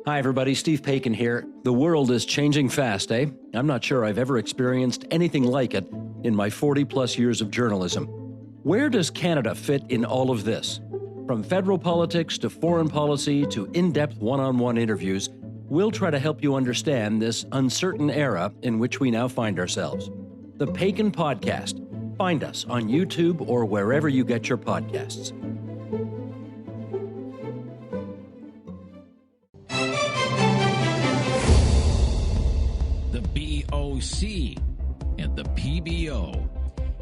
Hi, everybody. Steve Paikin here. The world is changing fast, eh? I'm not sure I've ever experienced anything like it in my 40-plus years of journalism. Where does Canada fit in all of this? From federal politics to foreign policy to in-depth one-on-one interviews, we'll try to help you understand this uncertain era in which we now find ourselves. The Paikin Podcast. Find us on YouTube or wherever you get your podcasts. The BOC and the PBO.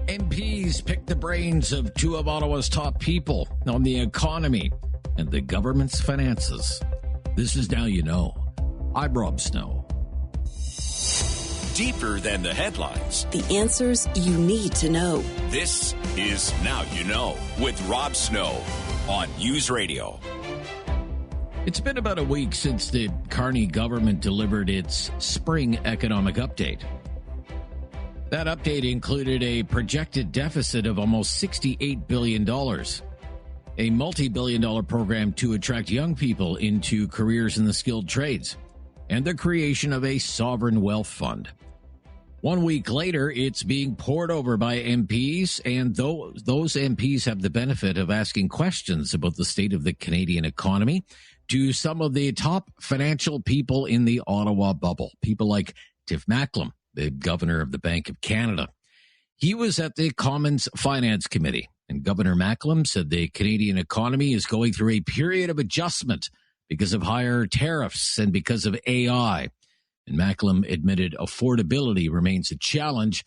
MPs pick the brains of two of Ottawa's top people on the economy and the government's finances. This is Now You Know. I'm Rob Snow. Deeper than the headlines. The answers you need to know. This is Now You Know with Rob Snow on News Radio. It's been about a week since the Carney government delivered its spring economic update. That update included a projected deficit of almost $68 billion, a multi-billion-dollar program to attract young people into careers in the skilled trades, and the creation of a sovereign wealth fund. 1 week later, it's being poured over by MPs, and those MPs have the benefit of asking questions about the state of the Canadian economy to some of the top financial people in the Ottawa bubble, people like Tiff Macklem, the governor of the Bank of Canada. He was at the Commons Finance Committee, and Governor Macklem said the Canadian economy is going through a period of adjustment because of higher tariffs and because of AI. And Macklem admitted affordability remains a challenge,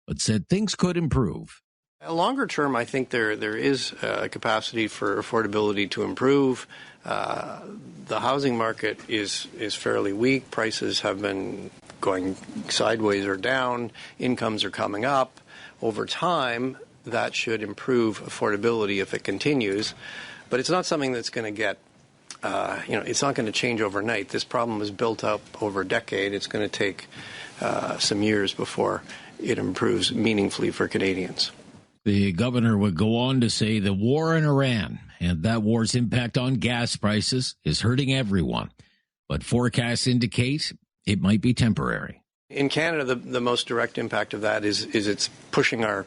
but said things could improve. Longer term, I think there is a capacity for affordability to improve. The housing market is fairly weak. Prices have been going sideways or down. Incomes are coming up. Over time, that should improve affordability if it continues. But it's not something that's going to get, it's not going to change overnight. This problem is built up over a decade. It's going to take some years before it improves meaningfully for Canadians. The governor would go on to say the war in Iran and that war's impact on gas prices is hurting everyone. But forecasts indicate it might be temporary. In Canada, the most direct impact of that is it's pushing our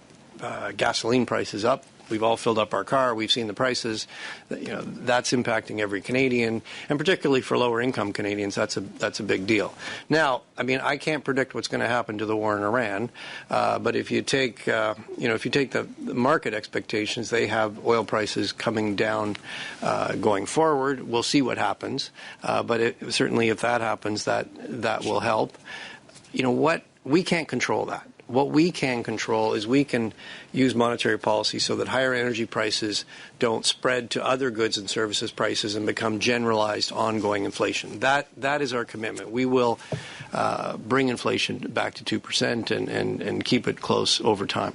gasoline prices up. We've all filled up our car. We've seen the prices. That's impacting every Canadian, and particularly for lower income Canadians, that's a big deal. Now, I can't predict what's going to happen to the war in Iran, but if you take the market expectations, they have oil prices coming down going forward. We'll see what happens, but certainly if that happens, that will help. You know what? We can't control that. What we can control is we can use monetary policy so that higher energy prices don't spread to other goods and services prices and become generalized ongoing inflation. That is our commitment. We will bring inflation back to 2% and keep it close over time.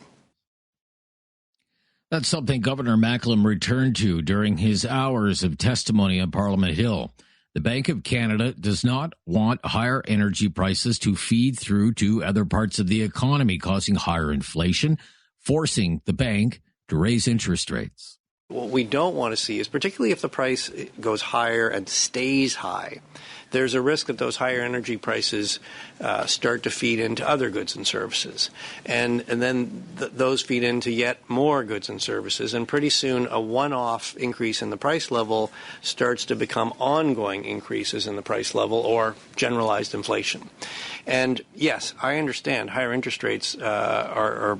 That's something Governor Macklem returned to during his hours of testimony on Parliament Hill. The Bank of Canada does not want higher energy prices to feed through to other parts of the economy, causing higher inflation, forcing the bank to raise interest rates. What we don't want to see is, particularly if the price goes higher and stays high, there's a risk that those higher energy prices start to feed into other goods and services. And then those feed into yet more goods and services. And pretty soon a one-off increase in the price level starts to become ongoing increases in the price level or generalized inflation. And yes, I understand higher interest rates they're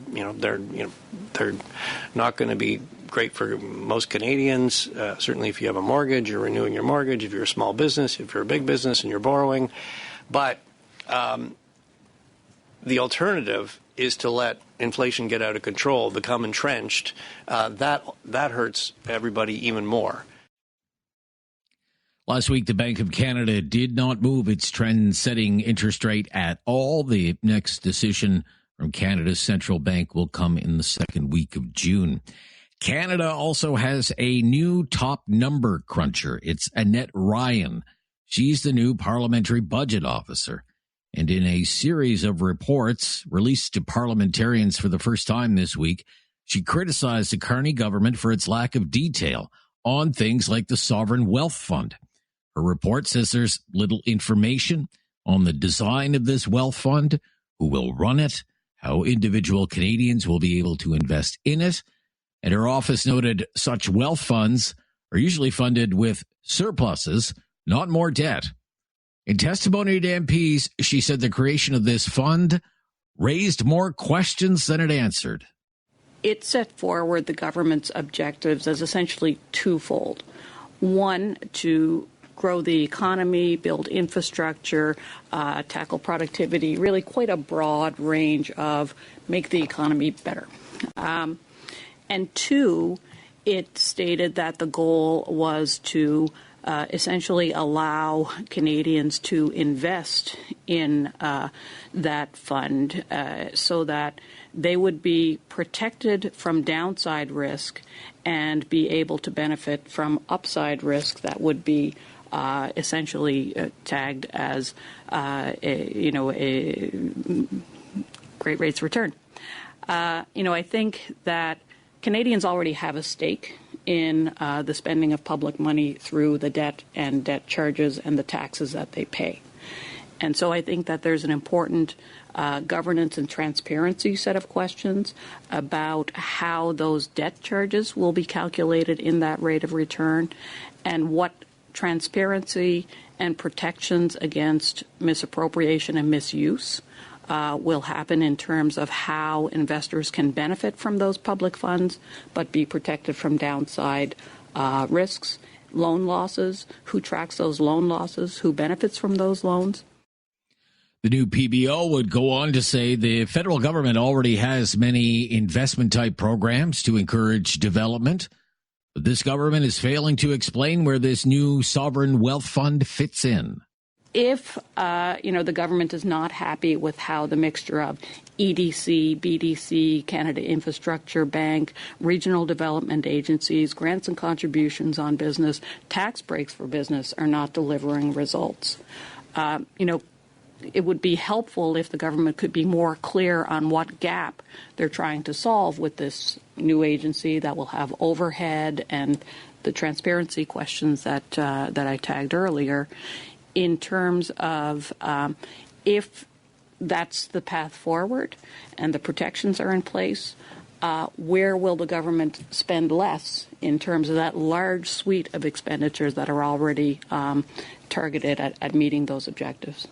not going to be great for most Canadians. Certainly if you have a mortgage, you're renewing your mortgage. If you're a small business, if you're a big business and you're borrowing. But the alternative is to let inflation get out of control, become entrenched. That hurts everybody even more. Last week, the Bank of Canada did not move its trend-setting interest rate at all. The next decision from Canada's central bank will come in the second week of June. Canada also has a new top number cruncher. It's Annette Ryan. She's the new parliamentary budget officer. And in a series of reports released to parliamentarians for the first time this week, she criticized the Carney government for its lack of detail on things like the Sovereign Wealth Fund. Her report says there's little information on the design of this wealth fund, who will run it, how individual Canadians will be able to invest in it. And her office noted such wealth funds are usually funded with surpluses, not more debt. In testimony to MPs, she said the creation of this fund raised more questions than it answered. It set forward the government's objectives as essentially twofold. One, to grow the economy, build infrastructure, tackle productivity, really quite a broad range of make the economy better. And two, it stated that the goal was to essentially allow Canadians to invest in that fund so that they would be protected from downside risk and be able to benefit from upside risk that would be essentially tagged as a great rates of return. I think that Canadians already have a stake in the spending of public money through the debt and debt charges and the taxes that they pay. And so I think that there's an important governance and transparency set of questions about how those debt charges will be calculated in that rate of return and what transparency and protections against misappropriation and misuse will happen in terms of how investors can benefit from those public funds but be protected from downside risks, loan losses, who tracks those loan losses, who benefits from those loans. The new PBO would go on to say the federal government already has many investment-type programs to encourage development, but this government is failing to explain where this new sovereign wealth fund fits in. If, the government is not happy with how the mixture of EDC, BDC, Canada Infrastructure Bank, regional development agencies, grants and contributions on business, tax breaks for business are not delivering results, it would be helpful if the government could be more clear on what gap they're trying to solve with this new agency that will have overhead and the transparency questions that I tagged earlier, in terms of if that's the path forward and the protections are in place, where will the government spend less in terms of that large suite of expenditures that are already targeted at meeting those objectives?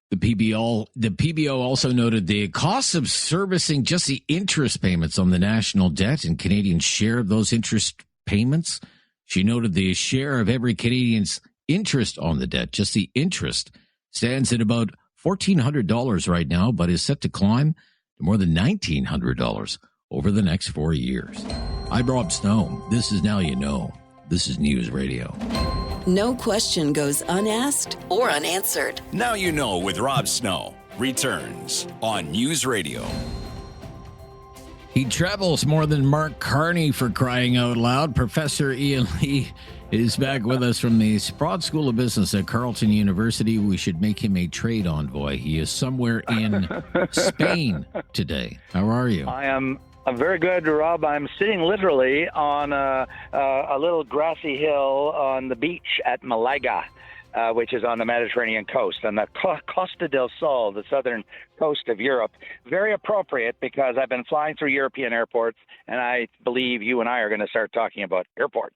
The PBO also noted the costs of servicing just the interest payments on the national debt and Canadians' share of those interest payments. She noted the share of every Canadian's interest on the debt, just the interest, stands at about $1,400 right now, but is set to climb to more than $1,900 over the next 4 years. I'm Rob Snow. This is Now You Know. This is News Radio. No question goes unasked or unanswered. Now You Know with Rob Snow returns on News Radio. He travels more than Mark Carney, for crying out loud. Professor Ian Lee is back with us from the Sprott School of Business at Carleton University. We should make him a trade envoy. He is somewhere in Spain today. How are you? I'm very good, Rob. I'm sitting literally on a little grassy hill on the beach at Malaga, which is on the Mediterranean coast, on the Costa del Sol, the southern coast of Europe. Very appropriate because I've been flying through European airports, and I believe you and I are going to start talking about airports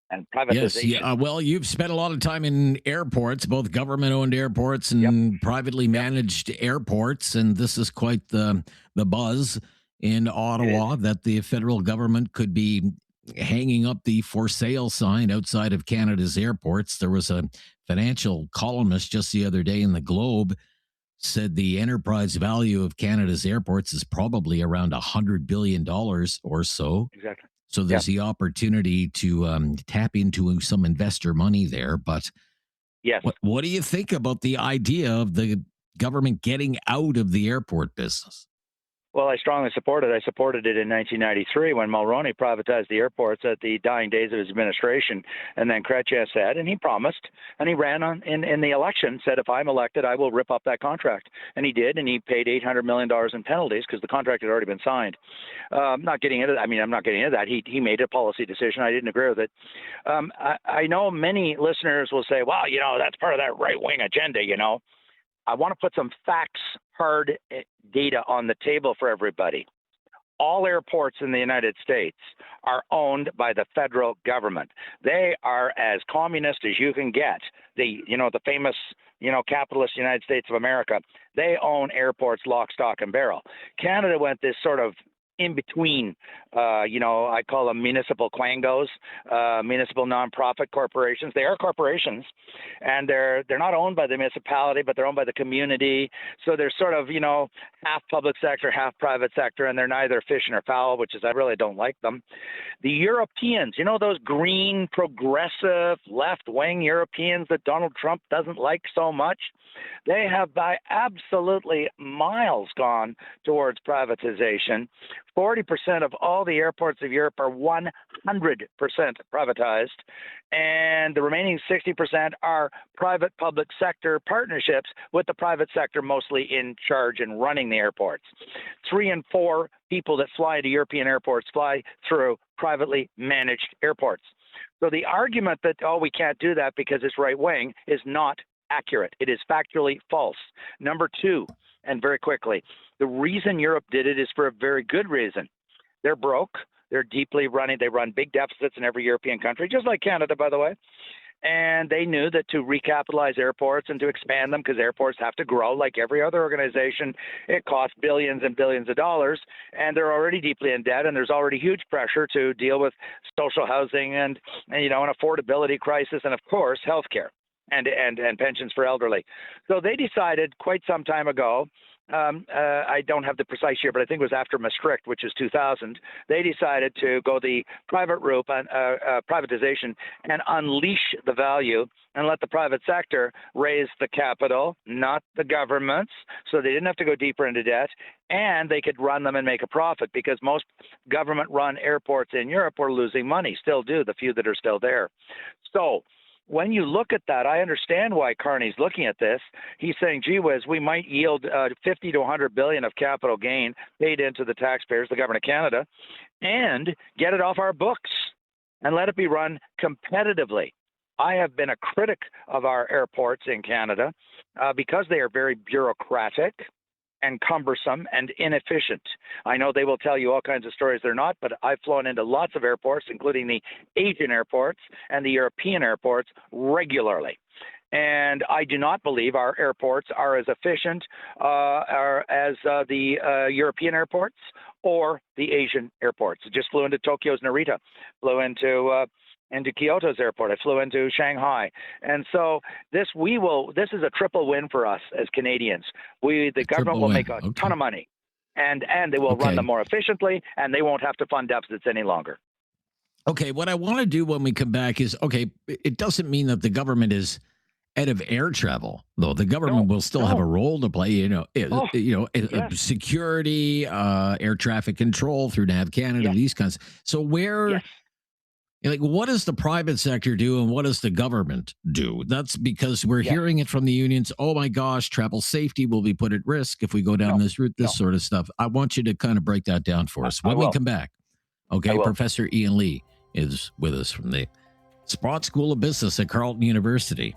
and privatization. Yes, well, you've spent a lot of time in airports, both government-owned airports and privately managed airports, and this is quite the buzz in Ottawa that the federal government could be hanging up the for sale sign outside of Canada's airports. There was a financial columnist just the other day in the Globe said the enterprise value of Canada's airports is probably around $100 billion or so. Exactly. So there's the opportunity to tap into some investor money there. But yes, what do you think about the idea of the government getting out of the airport business? Well, I strongly support it. I supported it in 1993 when Mulroney privatized the airports at the dying days of his administration. And then Chrétien said, and he promised, and he ran in the election, said, if I'm elected, I will rip up that contract. And he did, and he paid $800 million in penalties because the contract had already been signed. I'm not getting into that. He made a policy decision. I didn't agree with it. I know many listeners will say, well, that's part of that right-wing agenda, I want to put some facts, hard data on the table for everybody. All airports in the United States are owned by the federal government. They are as communist as you can get. The famous, capitalist United States of America. They own airports lock, stock, and barrel. Canada went this sort of in between, I call them municipal quangos, municipal nonprofit corporations. They are corporations, and they're not owned by the municipality, but they're owned by the community. So they're sort of, half public sector, half private sector, and they're neither fish nor fowl, which is I really don't like them. The Europeans, those green, progressive, left-wing Europeans that Donald Trump doesn't like so much, they have by absolutely miles gone towards privatization. 40% of all the airports of Europe are 100% privatized, and the remaining 60% are private-public sector partnerships with the private sector mostly in charge and running the airports. 3 in 4 people that fly to European airports fly through privately managed airports. So the argument that, we can't do that because it's right-wing is not accurate. It is factually false. Number 2, and very quickly, the reason Europe did it is for a very good reason. They're broke. They're deeply running. They run big deficits in every European country, just like Canada, by the way. And they knew that to recapitalize airports and to expand them, because airports have to grow like every other organization, it costs billions and billions of dollars. And they're already deeply in debt, and there's already huge pressure to deal with social housing and an affordability crisis, and of course, healthcare and pensions for elderly. So they decided quite some time ago, I don't have the precise year, but I think it was after Maastricht, which is 2000, they decided to go the private route on privatization and unleash the value and let the private sector raise the capital, not the governments, so they didn't have to go deeper into debt, and they could run them and make a profit, because most government-run airports in Europe were losing money, still do, the few that are still there. So when you look at that, I understand why Carney's looking at this. He's saying, gee whiz, we might yield 50 to 100 billion of capital gain paid into the taxpayers, the government of Canada, and get it off our books and let it be run competitively. I have been a critic of our airports in Canada because they are very bureaucratic and cumbersome and inefficient. I know they will tell you all kinds of stories they're not, but I've flown into lots of airports, including the Asian airports and the European airports, regularly. And I do not believe our airports are as efficient as the European airports or the Asian airports. I just flew into Tokyo's Narita, flew into Kyoto's airport. I flew into Shanghai. And so this is a triple win for us as Canadians. The government will make a ton of money, and they will run them more efficiently, and they won't have to fund deficits any longer. Okay, what I want to do when we come back is, it doesn't mean that the government is out of air travel, though. The government will still have a role to play, security, air traffic control through NAV Canada, these kinds. So where... what does the private sector do and what does the government do? That's because we're hearing it from the unions. Oh my gosh, travel safety will be put at risk if we go down this route, sort of stuff. I want you to kind of break that down for us when we come back. Okay, Professor Ian Lee is with us from the Sprott School of Business at Carleton University.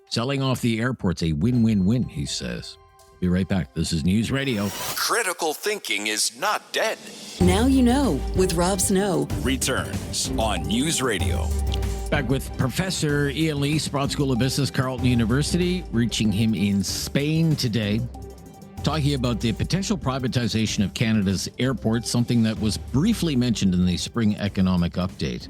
Selling off the airports, a win-win-win, he says. Be right back. This is News Radio. Critical thinking is not dead. Now you know with Rob Snow. Returns on News Radio. Back with Professor Ian Lee, Sprott School of Business, Carleton University, reaching him in Spain today, talking about the potential privatization of Canada's airports, something that was briefly mentioned in the spring economic update.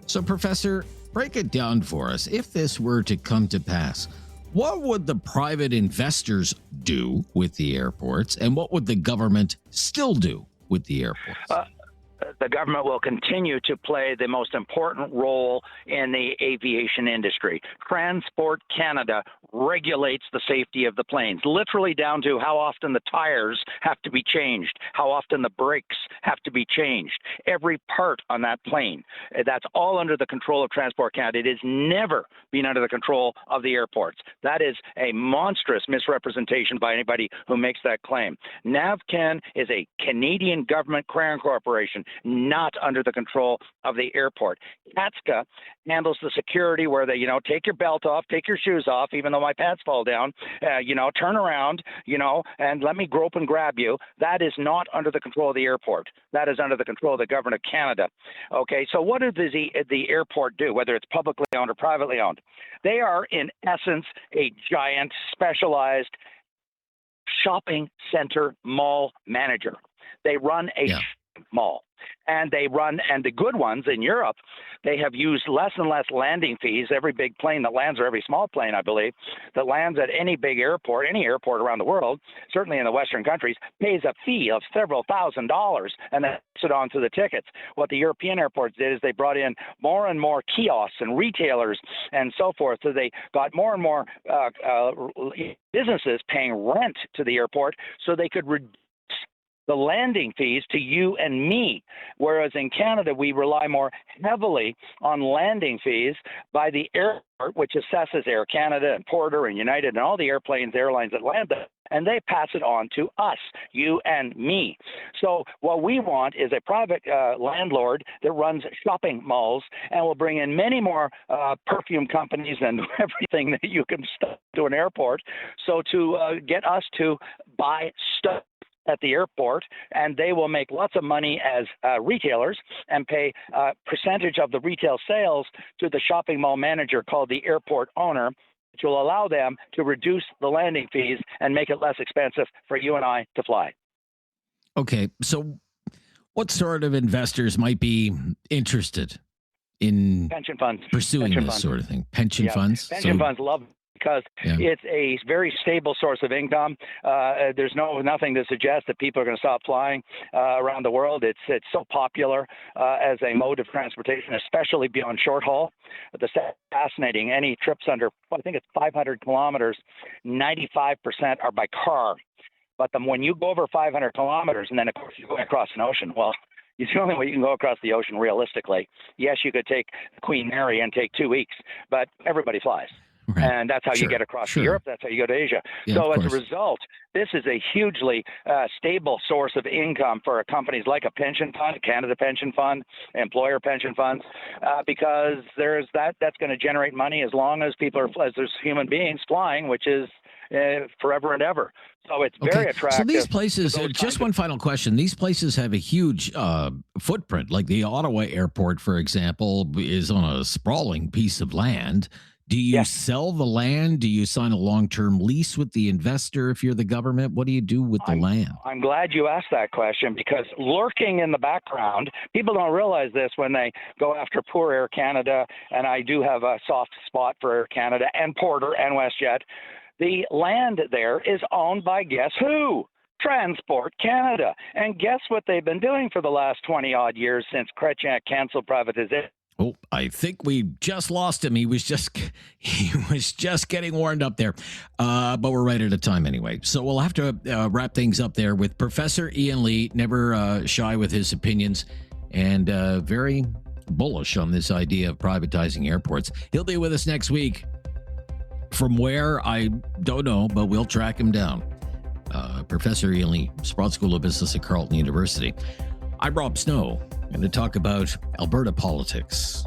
So, Professor, break it down for us. If this were to come to pass, what would the private investors do with the airports, and what would the government still do with the airports? The government will continue to play the most important role in the aviation industry. Transport Canada regulates the safety of the planes, literally down to how often the tires have to be changed, how often the brakes have to be changed, every part on that plane. That's all under the control of Transport Canada. It has never been under the control of the airports. That is a monstrous misrepresentation by anybody who makes that claim. NAVCAN is a Canadian government crown corporation, not under the control of the airport. CATSCA handles the security where they, take your belt off, take your shoes off, even though my pants fall down, turn around, and let me grope and grab you. That is not under the control of the airport. That is under the control of the government of Canada. Okay, so what does the airport do, whether it's publicly owned or privately owned? They are, in essence, a giant specialized shopping center mall manager. They run a mall. And the good ones in Europe, they have used less and less landing fees. Every big plane that lands, or every small plane, I believe, that lands at any big airport, any airport around the world, certainly in the Western countries, pays a fee of several $1,000s and then puts it onto the tickets. What the European airports did is they brought in more and more kiosks and retailers and so forth. So they got more and more businesses paying rent to the airport so they could reduce the landing fees to you and me, whereas in Canada we rely more heavily on landing fees by the airport, which assesses Air Canada and Porter and United and all the airlines that land there, and they pass it on to us, you and me. So what we want is a private landlord that runs shopping malls and will bring in many more perfume companies and everything that you can stuff to an airport, so to get us to buy stuff at the airport, and they will make lots of money as retailers and pay a percentage of the retail sales to the shopping mall manager called the airport owner, which will allow them to reduce the landing fees and make it less expensive for you and I to fly. Okay, so what sort of investors might be interested in pension funds pursuing this sort of thing? Pension funds? Pension funds love because it's a very stable source of income. There's nothing to suggest that people are going to stop flying around the world. It's so popular as a mode of transportation, especially beyond short haul. It's fascinating. Any trips under, I think it's 500 kilometers, 95% are by car. But when you go over 500 kilometers, and then of course you go across an ocean, well, it's the only way you can go across the ocean realistically. Yes, you could take Queen Mary and take 2 weeks, but everybody flies. Right. And that's how you get across to Europe. That's how you go to Asia. So as a result, this is a hugely stable source of income for companies like a pension fund, Canada Pension Fund, employer pension funds, because that's going to generate money as long as as there's human beings flying, which is forever and ever. So it's very attractive. So these places, just one final question. These places have a huge footprint. Like the Ottawa airport, for example, is on a sprawling piece of land. Do you sell the land? Do you sign a long-term lease with the investor if you're the government? What do you do with the land? I'm glad you asked that question, because lurking in the background, people don't realize this when they go after poor Air Canada, and I do have a soft spot for Air Canada and Porter and WestJet. The land there is owned by guess who? Transport Canada. And guess what they've been doing for the last 20-odd years since Chrétien canceled privatization? Oh, I think we just lost him. He was just getting warmed up there. But we're right at a time anyway. So we'll have to wrap things up there with Professor Ian Lee, never shy with his opinions, and very bullish on this idea of privatizing airports. He'll be with us next week. From where, I don't know, but we'll track him down. Professor Ian Lee, Sprott School of Business at Carleton University. I'm Rob Snow. I'm going to talk about Alberta politics.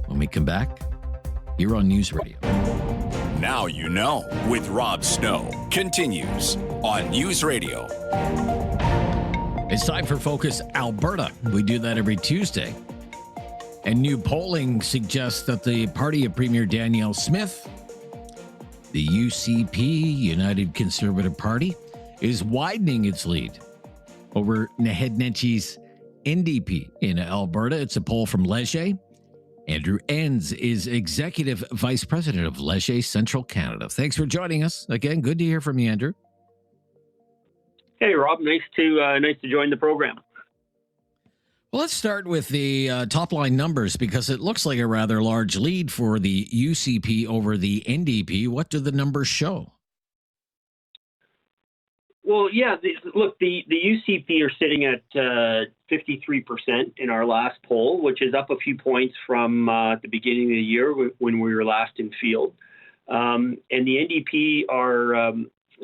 When we come back, here on News Radio. Now you know with Rob Snow continues on News Radio. It's time for Focus Alberta. We do that every Tuesday. And new polling suggests that the party of Premier Danielle Smith, the UCP, United Conservative Party, is widening its lead over Naheed Nenshie's NDP in Alberta. It's a poll from Leger. Andrew Enns is Executive Vice President of Leger Central Canada. Thanks for joining us. Again, good to hear from you, Andrew. Hey, Rob. Nice to join the program. Well, let's start with the top line numbers because it looks like a rather large lead for the UCP over the NDP. What do the numbers show? Well, yeah, the UCP are sitting at 53% in our last poll, which is up a few points from the beginning of the year when we were last in field. And the NDP are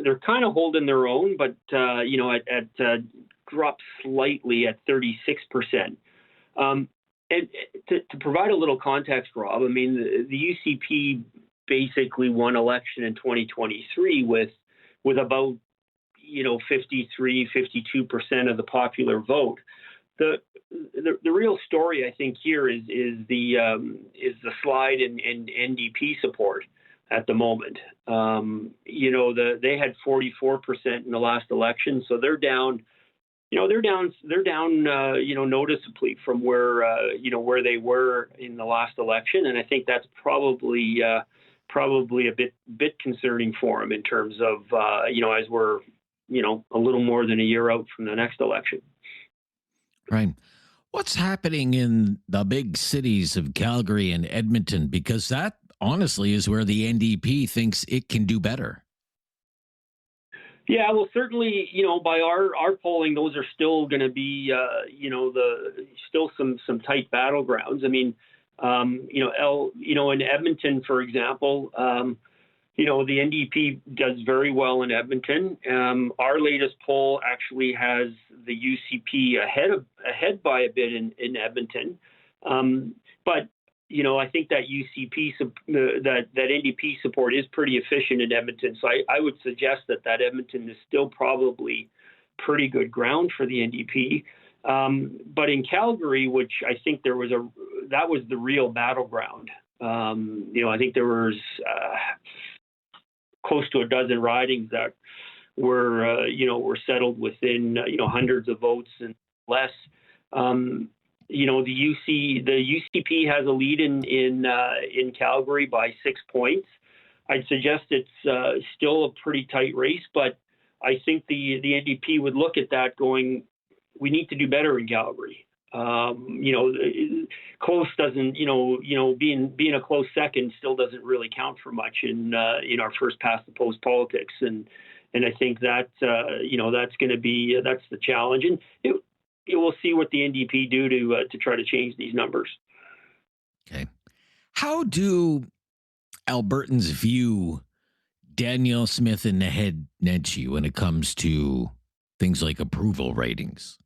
they're kind of holding their own, but dropped slightly at 36%. And to provide a little context, Rob, I mean the UCP basically won election in 2023 with about 52% of the popular vote. The real story, I think, here is the slide in NDP support at the moment. They had 44% in the last election, so they're down. They're down noticeably from where they were in the last election, and I think that's probably a bit concerning for them in terms of as we're a little more than a year out from the next election. Right. What's happening in the big cities of Calgary and Edmonton? Because that honestly is where the NDP thinks it can do better. Yeah, well, certainly, by our polling, those are still going to be, still some tight battlegrounds. I mean, in Edmonton, for example, the NDP does very well in Edmonton. Our latest poll actually has the UCP ahead by a bit in Edmonton. But I think that UCP, that NDP support is pretty efficient in Edmonton. So I would suggest that Edmonton is still probably pretty good ground for the NDP. But in Calgary, which I think that was the real battleground. I think there was close to a dozen ridings that were settled within hundreds of votes and less. The UCP has a lead in Calgary by 6 points. I'd suggest it's still a pretty tight race, but I think the NDP would look at that going, we need to do better in Calgary. Close doesn't, being a close second still doesn't really count for much in our first past the post politics, and I think that that's going to be that's the challenge, and we'll see what the NDP do to try to change these numbers. Okay, how do Albertans view Danielle Smith and Naheed Nenshi when it comes to things like approval ratings?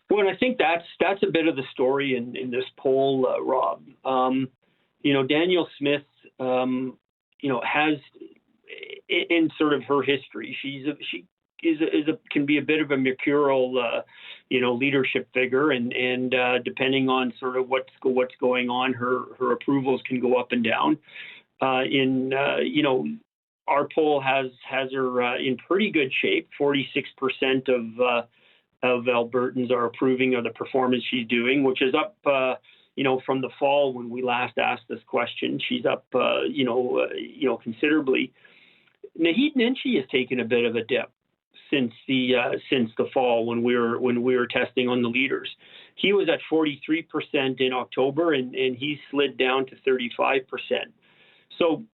Well, I think that's a bit of the story in this poll, Rob. Danielle Smith, has in sort of her history, she can be a bit of a mercurial, leadership figure, and depending on sort of what's going on, her approvals can go up and down. Our poll has her in pretty good shape. 46% of Albertans are approving of the performance she's doing, which is up, from the fall when we last asked this question. She's up, considerably. Naheed Nenshi has taken a bit of a dip since the fall when we were testing on the leaders. He was at 43% in October, and he slid down to 35%. So,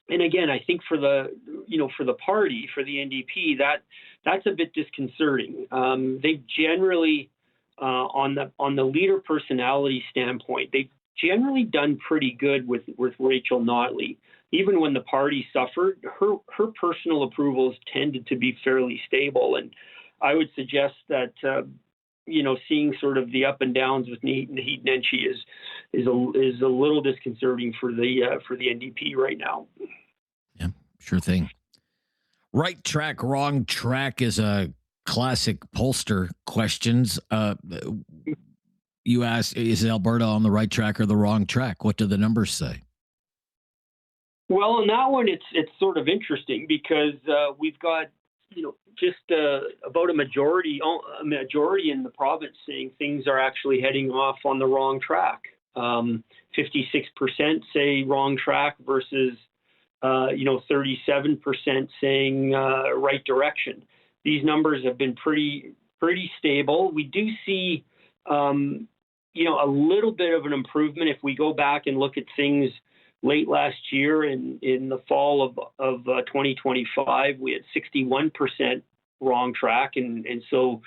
and again, I think for the party, for the NDP, that's a bit disconcerting. They've generally, on the leader personality standpoint, they've generally done pretty good with Rachel Notley. Even when the party suffered, her personal approvals tended to be fairly stable, and I would suggest that seeing sort of the up and downs with Naheed Nenshi is a little disconcerting for the NDP right now. Yeah, sure thing. Right track, wrong track is a classic pollster questions. You ask, is Alberta on the right track or the wrong track? What do the numbers say? Well, on that one, it's sort of interesting because we've got just about a majority in the province saying things are actually heading off on the wrong track. 56% say wrong track versus 37% saying right direction. These numbers have been pretty pretty stable. We do see, a little bit of an improvement if we go back and look at things late last year in the fall of 2025. We had 61% wrong track, and so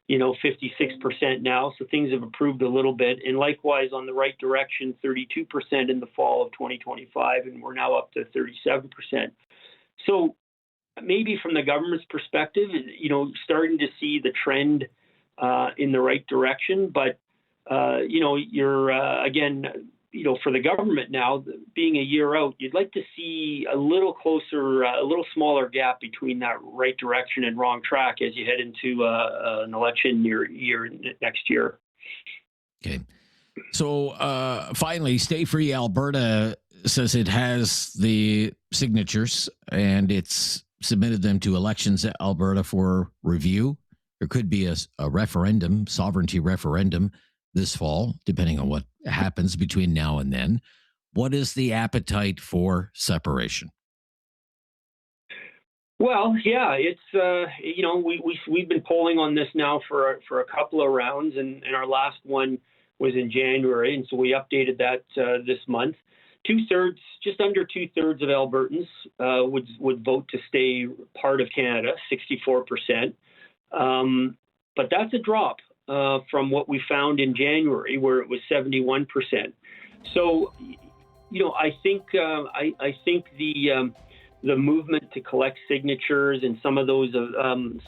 56% now. So things have improved a little bit. And likewise on the right direction, 32% in the fall of 2025, and we're now up to 37%. So maybe from the government's perspective, starting to see the trend in the right direction. But, for the government now, being a year out, you'd like to see a little closer, a little smaller gap between that right direction and wrong track as you head into an election year next year. Okay. So finally, Stay Free Alberta says it has the signatures and it's submitted them to Elections Alberta for review. There could be a referendum, sovereignty referendum this fall, depending on what happens between now and then. What is the appetite for separation? Well, yeah, it's we've been polling on this now for a couple of rounds, and our last one was in January, and so we updated that this month. Just under 2/3 of Albertans would vote to stay part of Canada, 64%. But that's a drop from what we found in January, where it was 71%. So, I think the movement to collect signatures and some of those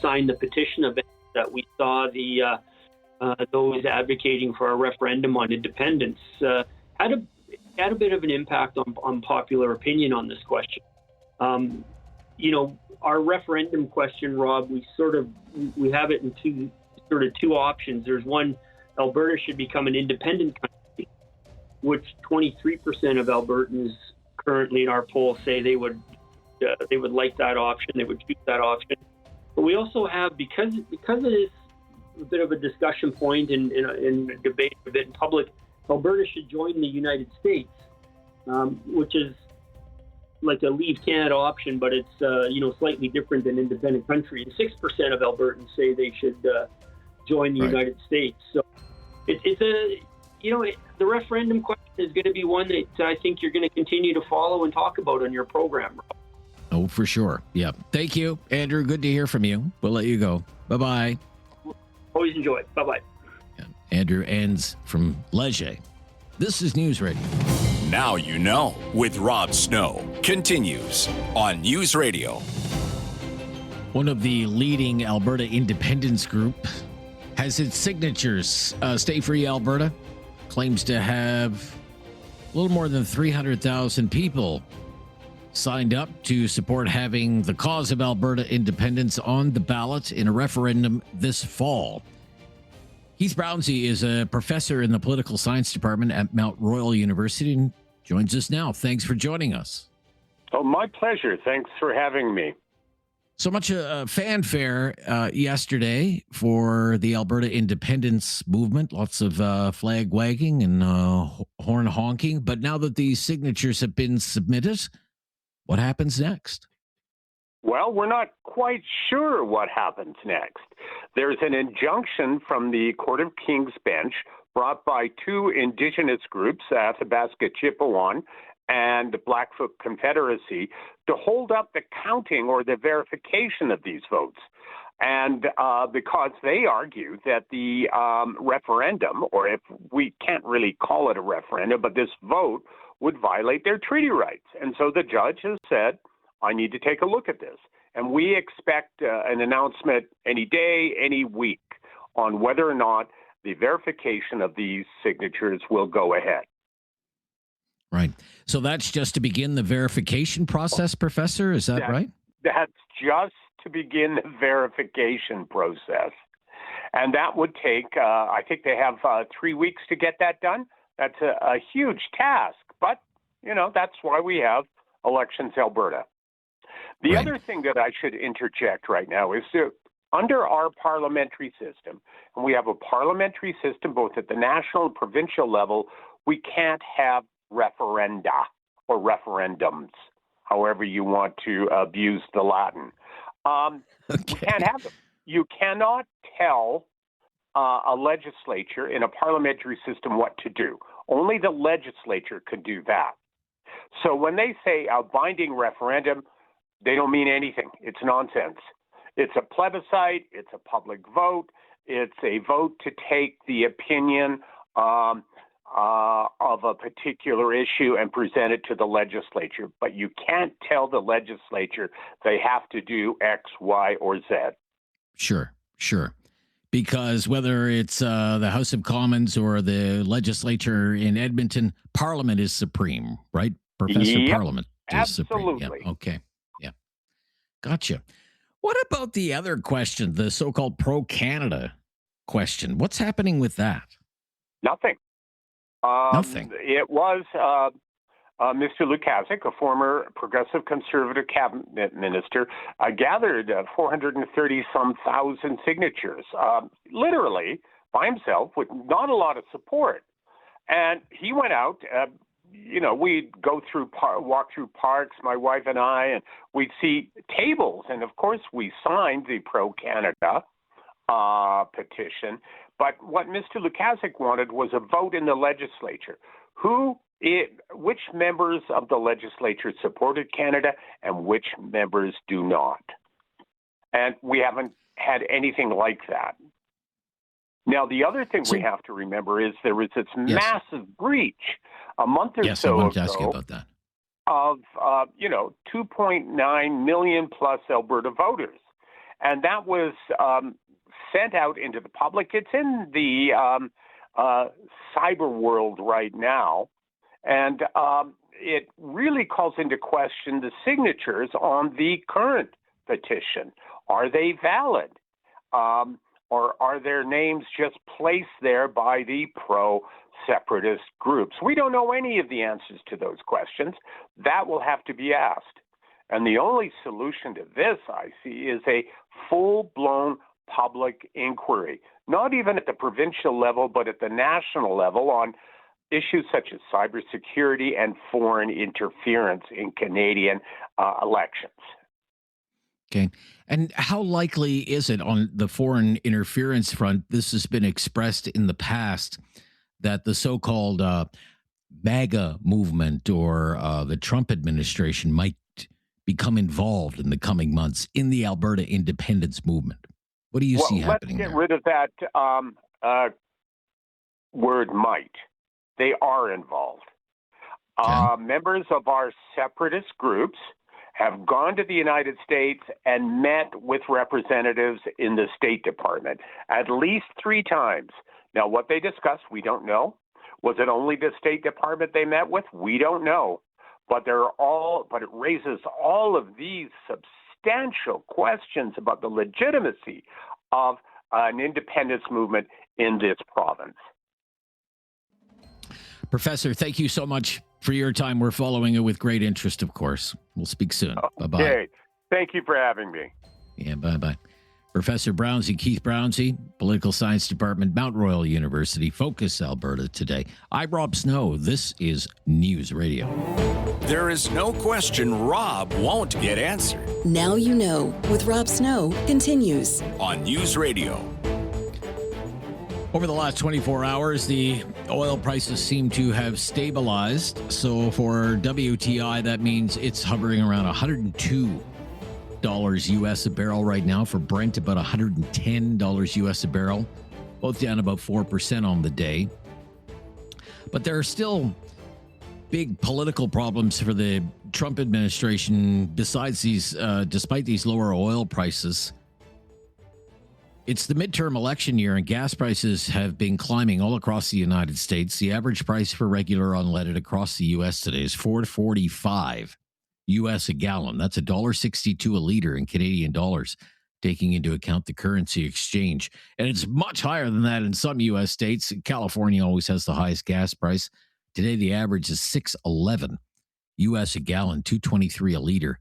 sign the petition events that we saw, those advocating for a referendum on independence had a bit of an impact on popular opinion on this question. Our referendum question, Rob, we have it in two options. There's one: Alberta should become an independent country, which 23% of Albertans currently in our poll say they would like that option. They would choose that option. But we also have, because it is a bit of a discussion point and a debate a bit in public, Alberta should join the United States, which is like a Leave Canada option, but it's slightly different than independent country. And 6% of Albertans say they should join the United States. So the referendum question is going to be one that I think you're going to continue to follow and talk about on your program. Oh, for sure. Yeah. Thank you, Andrew. Good to hear from you. We'll let you go. Bye-bye. Always enjoy it. Bye-bye. Yeah. Andrew Enns from Leger. This is News Radio. Now you know with Rob Snow continues on News Radio. One of the leading Alberta independence group has its signatures. Stay Free Alberta claims to have a little more than 300,000 people signed up to support having the cause of Alberta independence on the ballot in a referendum this fall. Keith Brownsey is a professor in the political science department at Mount Royal University and joins us now. Thanks for joining us. Oh, my pleasure. Thanks for having me. So much fanfare yesterday for the Alberta independence movement. Lots of flag wagging and horn honking. But now that these signatures have been submitted, what happens next? Well, we're not quite sure what happens next. There's an injunction from the Court of King's Bench brought by two Indigenous groups, Athabasca Chippewan and the Blackfoot Confederacy, to hold up the counting or the verification of these votes. And because they argue that the referendum, or if we can't really call it a referendum, but this vote would violate their treaty rights. And so the judge has said, I need to take a look at this. And we expect an announcement any day, any week, on whether or not the verification of these signatures will go ahead. Right. So that's just to begin the verification process, Professor? Is that right? That's just to begin the verification process. And that would take, I think they have 3 weeks to get that done. That's a huge task. But, that's why we have Elections Alberta. The other thing that I should interject right now is that under our parliamentary system, and we have a parliamentary system both at the national and provincial level, we can't have referenda or referendums, however you want to abuse the Latin. We can't have them. you cannot tell a legislature in a parliamentary system what to do. Only the legislature could do that. So when they say a binding referendum, they don't mean anything. It's nonsense. It's a plebiscite. It's a public vote. It's a vote to take the opinion of a particular issue and present it to the legislature. But you can't tell the legislature they have to do X, Y, or Z. Sure. Because whether it's the House of Commons or the legislature in Edmonton, Parliament is supreme, right? Professor, Yep, Parliament is supreme. absolutely. Yeah, okay. Yeah. Gotcha. What about the other question, the so-called pro-Canada question? What's happening with that? Nothing. Nothing. It was Mr. Lukaszuk, a former progressive conservative cabinet minister, gathered 430-some thousand signatures, literally by himself, with not a lot of support. And he went out. We'd go through, walk through parks, my wife and I, and we'd see tables. And of course, we signed the pro-Canada petition. But what Mr. Lukaszuk wanted was a vote in the legislature. Which members of the legislature supported Canada and which members do not? And we haven't had anything like that. Now, the other thing we have to remember is there was this massive breach a month or so I wanted ago to ask you about that. of 2.9 million plus Alberta voters. And that was sent out into the public. It's in the cyber world right now. And it really calls into question the signatures on the current petition. Are they valid? Or are their names just placed there by the pro-separatist groups? We don't know any of the answers to those questions. That will have to be asked. And the only solution to this, I see, is a full-blown public inquiry, not even at the provincial level, but at the national level on issues such as cybersecurity and foreign interference in Canadian elections. Okay. And how likely is it on the foreign interference front? This has been expressed in the past that the so-called MAGA movement or the Trump administration might become involved in the coming months in the Alberta independence movement. What do you see happening there? Let's get rid of that word might. They are involved. Okay. Members of our separatist groups have gone to the United States and met with representatives in the State Department at least 3 times. Now, what they discussed, we don't know. Was it only the State Department they met with? We don't know. But it raises all of these substantial questions about the legitimacy of an independence movement in this province. Professor, thank you so much for your time. We're following it with great interest, of course. We'll speak soon. Bye-bye. Okay. Thank you for having me. Yeah, bye-bye. Professor Brownsey, Keith Brownsey, Political Science Department, Mount Royal University, Focus, Alberta today. I'm Rob Snow. This is News Radio. There is no question Rob won't get answered. Now you know with Rob Snow continues On News Radio. Over the last 24 hours, the oil prices seem to have stabilized. So for WTI, that means it's hovering around $102 US a barrel right now. For Brent, about $110 US a barrel, both down about 4% on the day. But there are still big political problems for the Trump administration besides these, despite these lower oil prices. It's the midterm election year, and gas prices have been climbing all across the United States. The average price for regular unleaded across the U.S. today is $4.45 U.S. a gallon. That's $1.62 a liter in Canadian dollars, taking into account the currency exchange. And it's much higher than that in some U.S. states. California always has the highest gas price. Today, the average is $6.11 U.S. a gallon, $2.23 a liter.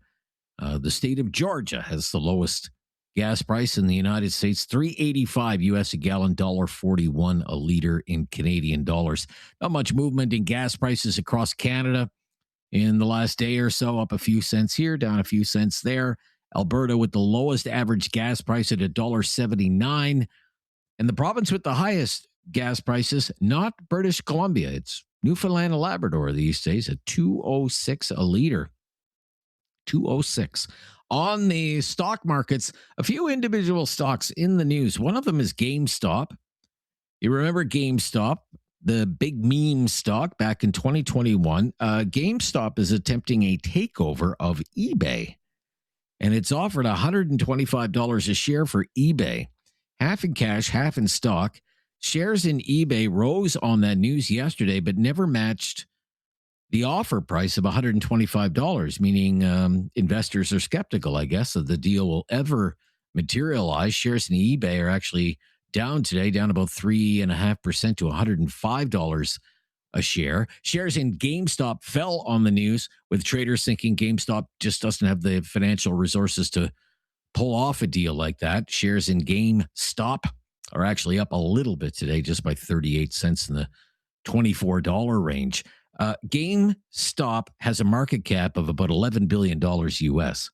The state of Georgia has the lowest gas price in the United States, $3.85 US a gallon, $1.41 a liter in Canadian dollars. Not much movement in gas prices across Canada in the last day or so, up a few cents here, down a few cents there. Alberta with the lowest average gas price at $1.79. And the province with the highest gas prices, not British Columbia. It's Newfoundland and Labrador these days at $2.06 a liter. $2.06. On the stock markets, a few individual stocks in the news. One of them is GameStop. You remember GameStop, the big meme stock back in 2021. GameStop is attempting a takeover of eBay, and it's offered $125 a share for eBay, half in cash, half in stock. Shares in eBay rose on that news yesterday, but never matched the offer price of $125, meaning investors are skeptical, I guess, that the deal will ever materialize. Shares in eBay are actually down today, down about 3.5% to $105 a share. Shares in GameStop fell on the news, with traders thinking GameStop just doesn't have the financial resources to pull off a deal like that. Shares in GameStop are actually up a little bit today, just by 38 cents in the $24 range. GameStop has a market cap of about $11 billion US.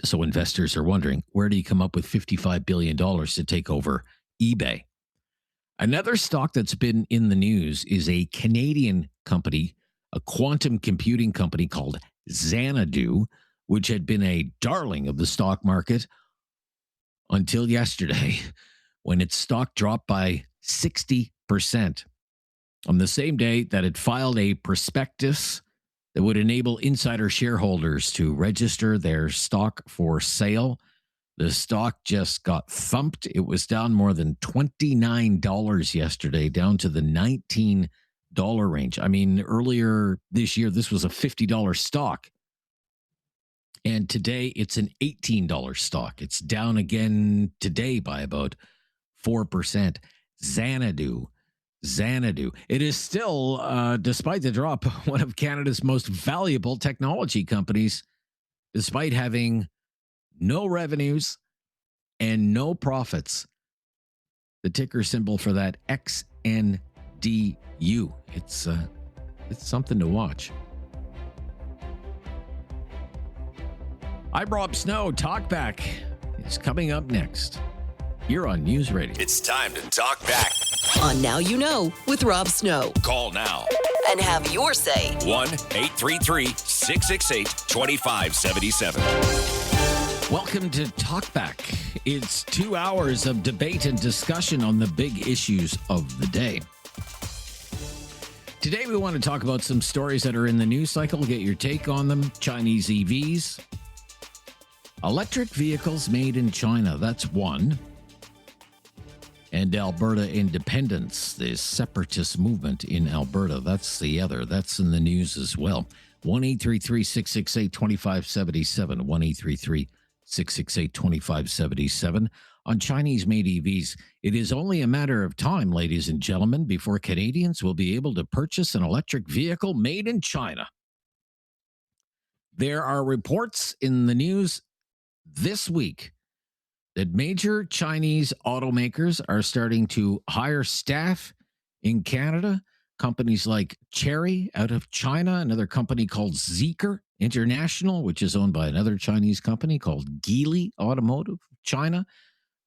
So investors are wondering, where do you come up with $55 billion to take over eBay? Another stock that's been in the news is a Canadian company, a quantum computing company called Xanadu, which had been a darling of the stock market until yesterday, when its stock dropped by 60%. On the same day that it filed a prospectus that would enable insider shareholders to register their stock for sale, the stock just got thumped. It was down more than $29 yesterday, down to the $19 range. I mean, earlier this year, this was a $50 stock. And today it's an $18 stock. It's down again today by about 4%. Xanadu. It is still, despite the drop, one of Canada's most valuable technology companies, despite having no revenues and no profits. The ticker symbol for that, XNDU. It's something to watch. I'm Rob Snow. Talkback is coming up next. You're on News Radio. It's time to talk back. On Now You Know with Rob Snow. Call now. And have your say. 1-833-668-2577. Welcome to Talkback. It's 2 hours of debate and discussion on the big issues of the day. Today we want to talk about some stories that are in the news cycle, get your take on them. Chinese EVs. Electric vehicles made in China, that's one. And Alberta independence, the separatist movement in Alberta, that's the other. That's in the news as well. 1-833-668-2577, 1-833-668-2577. On Chinese-made EVs, it is only a matter of time, ladies and gentlemen, before Canadians will be able to purchase an electric vehicle made in China. There are reports in the news this week that major Chinese automakers are starting to hire staff in Canada. Companies like Chery out of China, another company called Zeekr International, which is owned by another Chinese company called Geely Automotive China.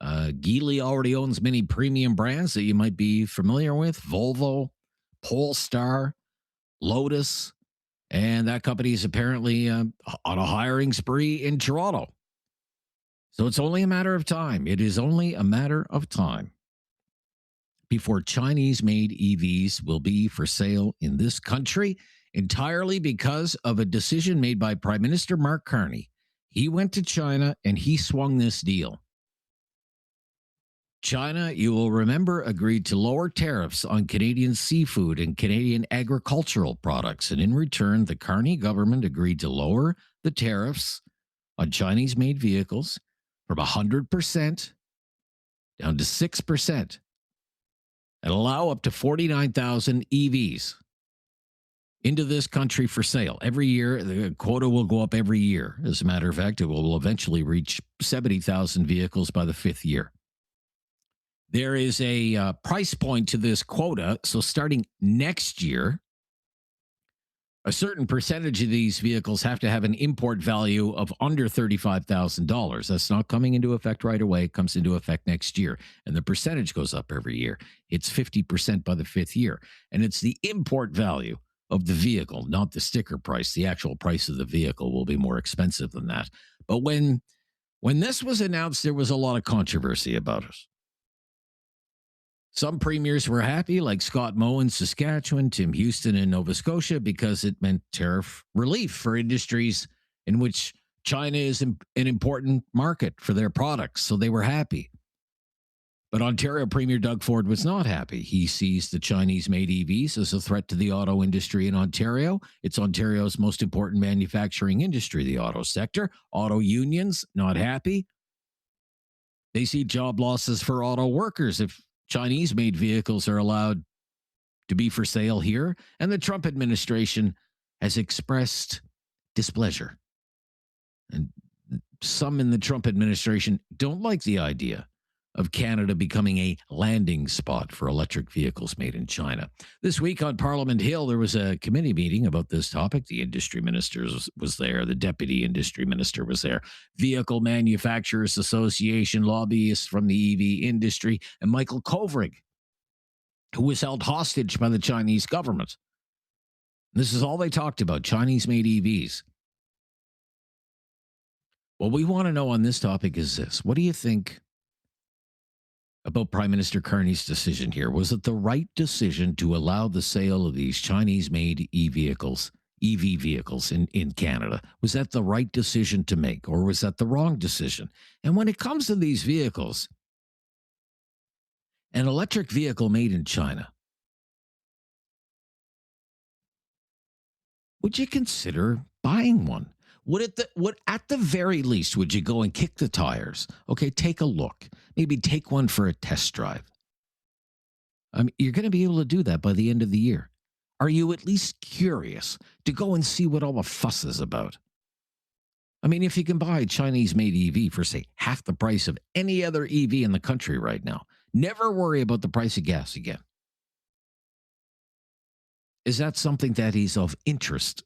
Geely already owns many premium brands that you might be familiar with: Volvo, Polestar, Lotus, and that company is apparently on a hiring spree in Toronto. So it's only a matter of time. It is only a matter of time before Chinese-made EVs will be for sale in this country, entirely because of a decision made by Prime Minister Mark Carney. He went to China and he swung this deal. China, you will remember, agreed to lower tariffs on Canadian seafood and Canadian agricultural products. And in return, the Carney government agreed to lower the tariffs on Chinese-made vehicles from 100% down to 6%, and allow up to 49,000 EVs into this country for sale. Every year, the quota will go up every year. As a matter of fact, it will eventually reach 70,000 vehicles by the fifth year. There is a price point to this quota. So starting next year, A certain percentage of these vehicles have to have an import value of under $35,000. That's not coming into effect right away. It comes into effect next year. And the percentage goes up every year. It's 50% by the fifth year. And it's the import value of the vehicle, not the sticker price. The actual price of the vehicle will be more expensive than that. But when this was announced, there was a lot of controversy about it. Some premiers were happy, like Scott Moe in Saskatchewan, Tim Houston in Nova Scotia, because it meant tariff relief for industries in which China is an important market for their products. So they were happy. But Ontario Premier Doug Ford was not happy. He sees the Chinese-made EVs as a threat to the auto industry in Ontario. It's Ontario's most important manufacturing industry, the auto sector. Auto unions, not happy. They see job losses for auto workers if Chinese-made vehicles are allowed to be for sale here, and the Trump administration has expressed displeasure. And some in the Trump administration don't like the idea of Canada becoming a landing spot for electric vehicles made in China. This week on Parliament Hill, there was a committee meeting about this topic. The industry minister was there. The deputy industry minister was there. Vehicle Manufacturers Association lobbyists from the EV industry, and Michael Kovrig, who was held hostage by the Chinese government. This is all they talked about, Chinese-made EVs. What we want to know on this topic is this. What do you think about Prime Minister Carney's decision here? Was it the right decision to allow the sale of these Chinese-made EV vehicles in Canada? Was that the right decision to make, or was that the wrong decision? And when it comes to these vehicles, an electric vehicle made in China, would you consider buying one? Would at the very least, would you go and kick the tires? Okay, take a look. Maybe take one for a test drive. I mean, you're going to be able to do that by the end of the year. Are you at least curious to go and see what all the fuss is about? I mean, if you can buy a Chinese-made EV for, say, half the price of any other EV in the country right now, never worry about the price of gas again. Is that something that is of interest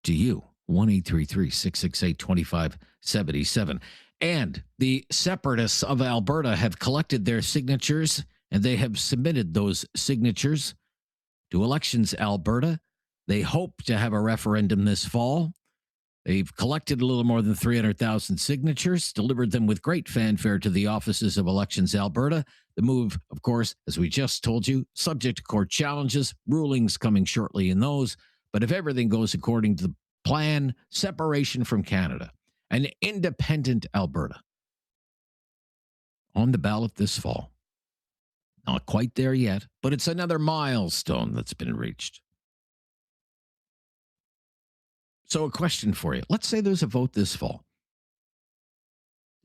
to you? 1-833-668-2577. And the Separatists of Alberta have collected their signatures, and they have submitted those signatures to Elections Alberta. They hope to have a referendum this fall. They've collected a little more than 300,000 signatures, delivered them with great fanfare to the offices of Elections Alberta. The move, of course, as we just told you, subject to court challenges, rulings coming shortly in those. But if everything goes according to the plan, separation from Canada, an independent Alberta on the ballot this fall. Not quite there yet, but it's another milestone that's been reached. So a question for you. Let's say there's a vote this fall.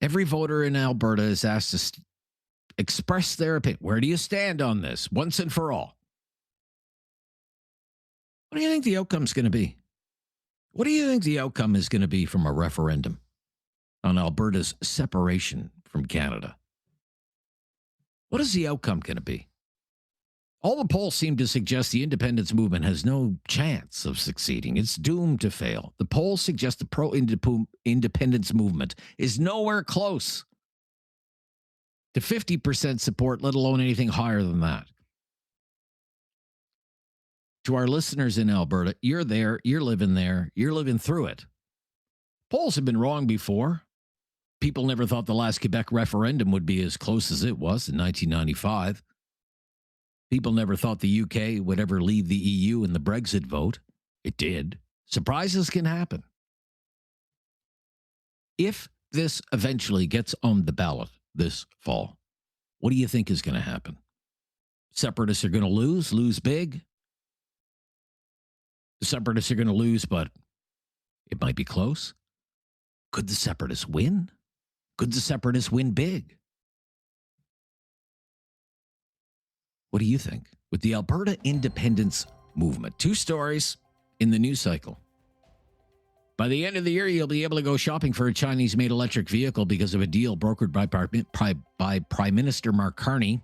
Every voter in Alberta is asked to express their opinion. Where do you stand on this once and for all? What do you think the outcome's going to be? What do you think the outcome is going to be from a referendum on Alberta's separation from Canada? What is the outcome going to be? All the polls seem to suggest the independence movement has no chance of succeeding. It's doomed to fail. The polls suggest the pro-independence movement is nowhere close to 50% support, let alone anything higher than that. To our listeners in Alberta, you're there, you're living through it. Polls have been wrong before. People never thought the last Quebec referendum would be as close as it was in 1995. People never thought the UK would ever leave the EU in the Brexit vote. It did. Surprises can happen. If this eventually gets on the ballot this fall, what do you think is going to happen? Separatists are going to lose big. The Separatists are going to lose, but it might be close. Could the Separatists win? Could the Separatists win big? What do you think? With the Alberta independence movement, 2 stories in the news cycle. By the end of the year, you'll be able to go shopping for a Chinese-made electric vehicle because of a deal brokered by Prime Minister Mark Carney.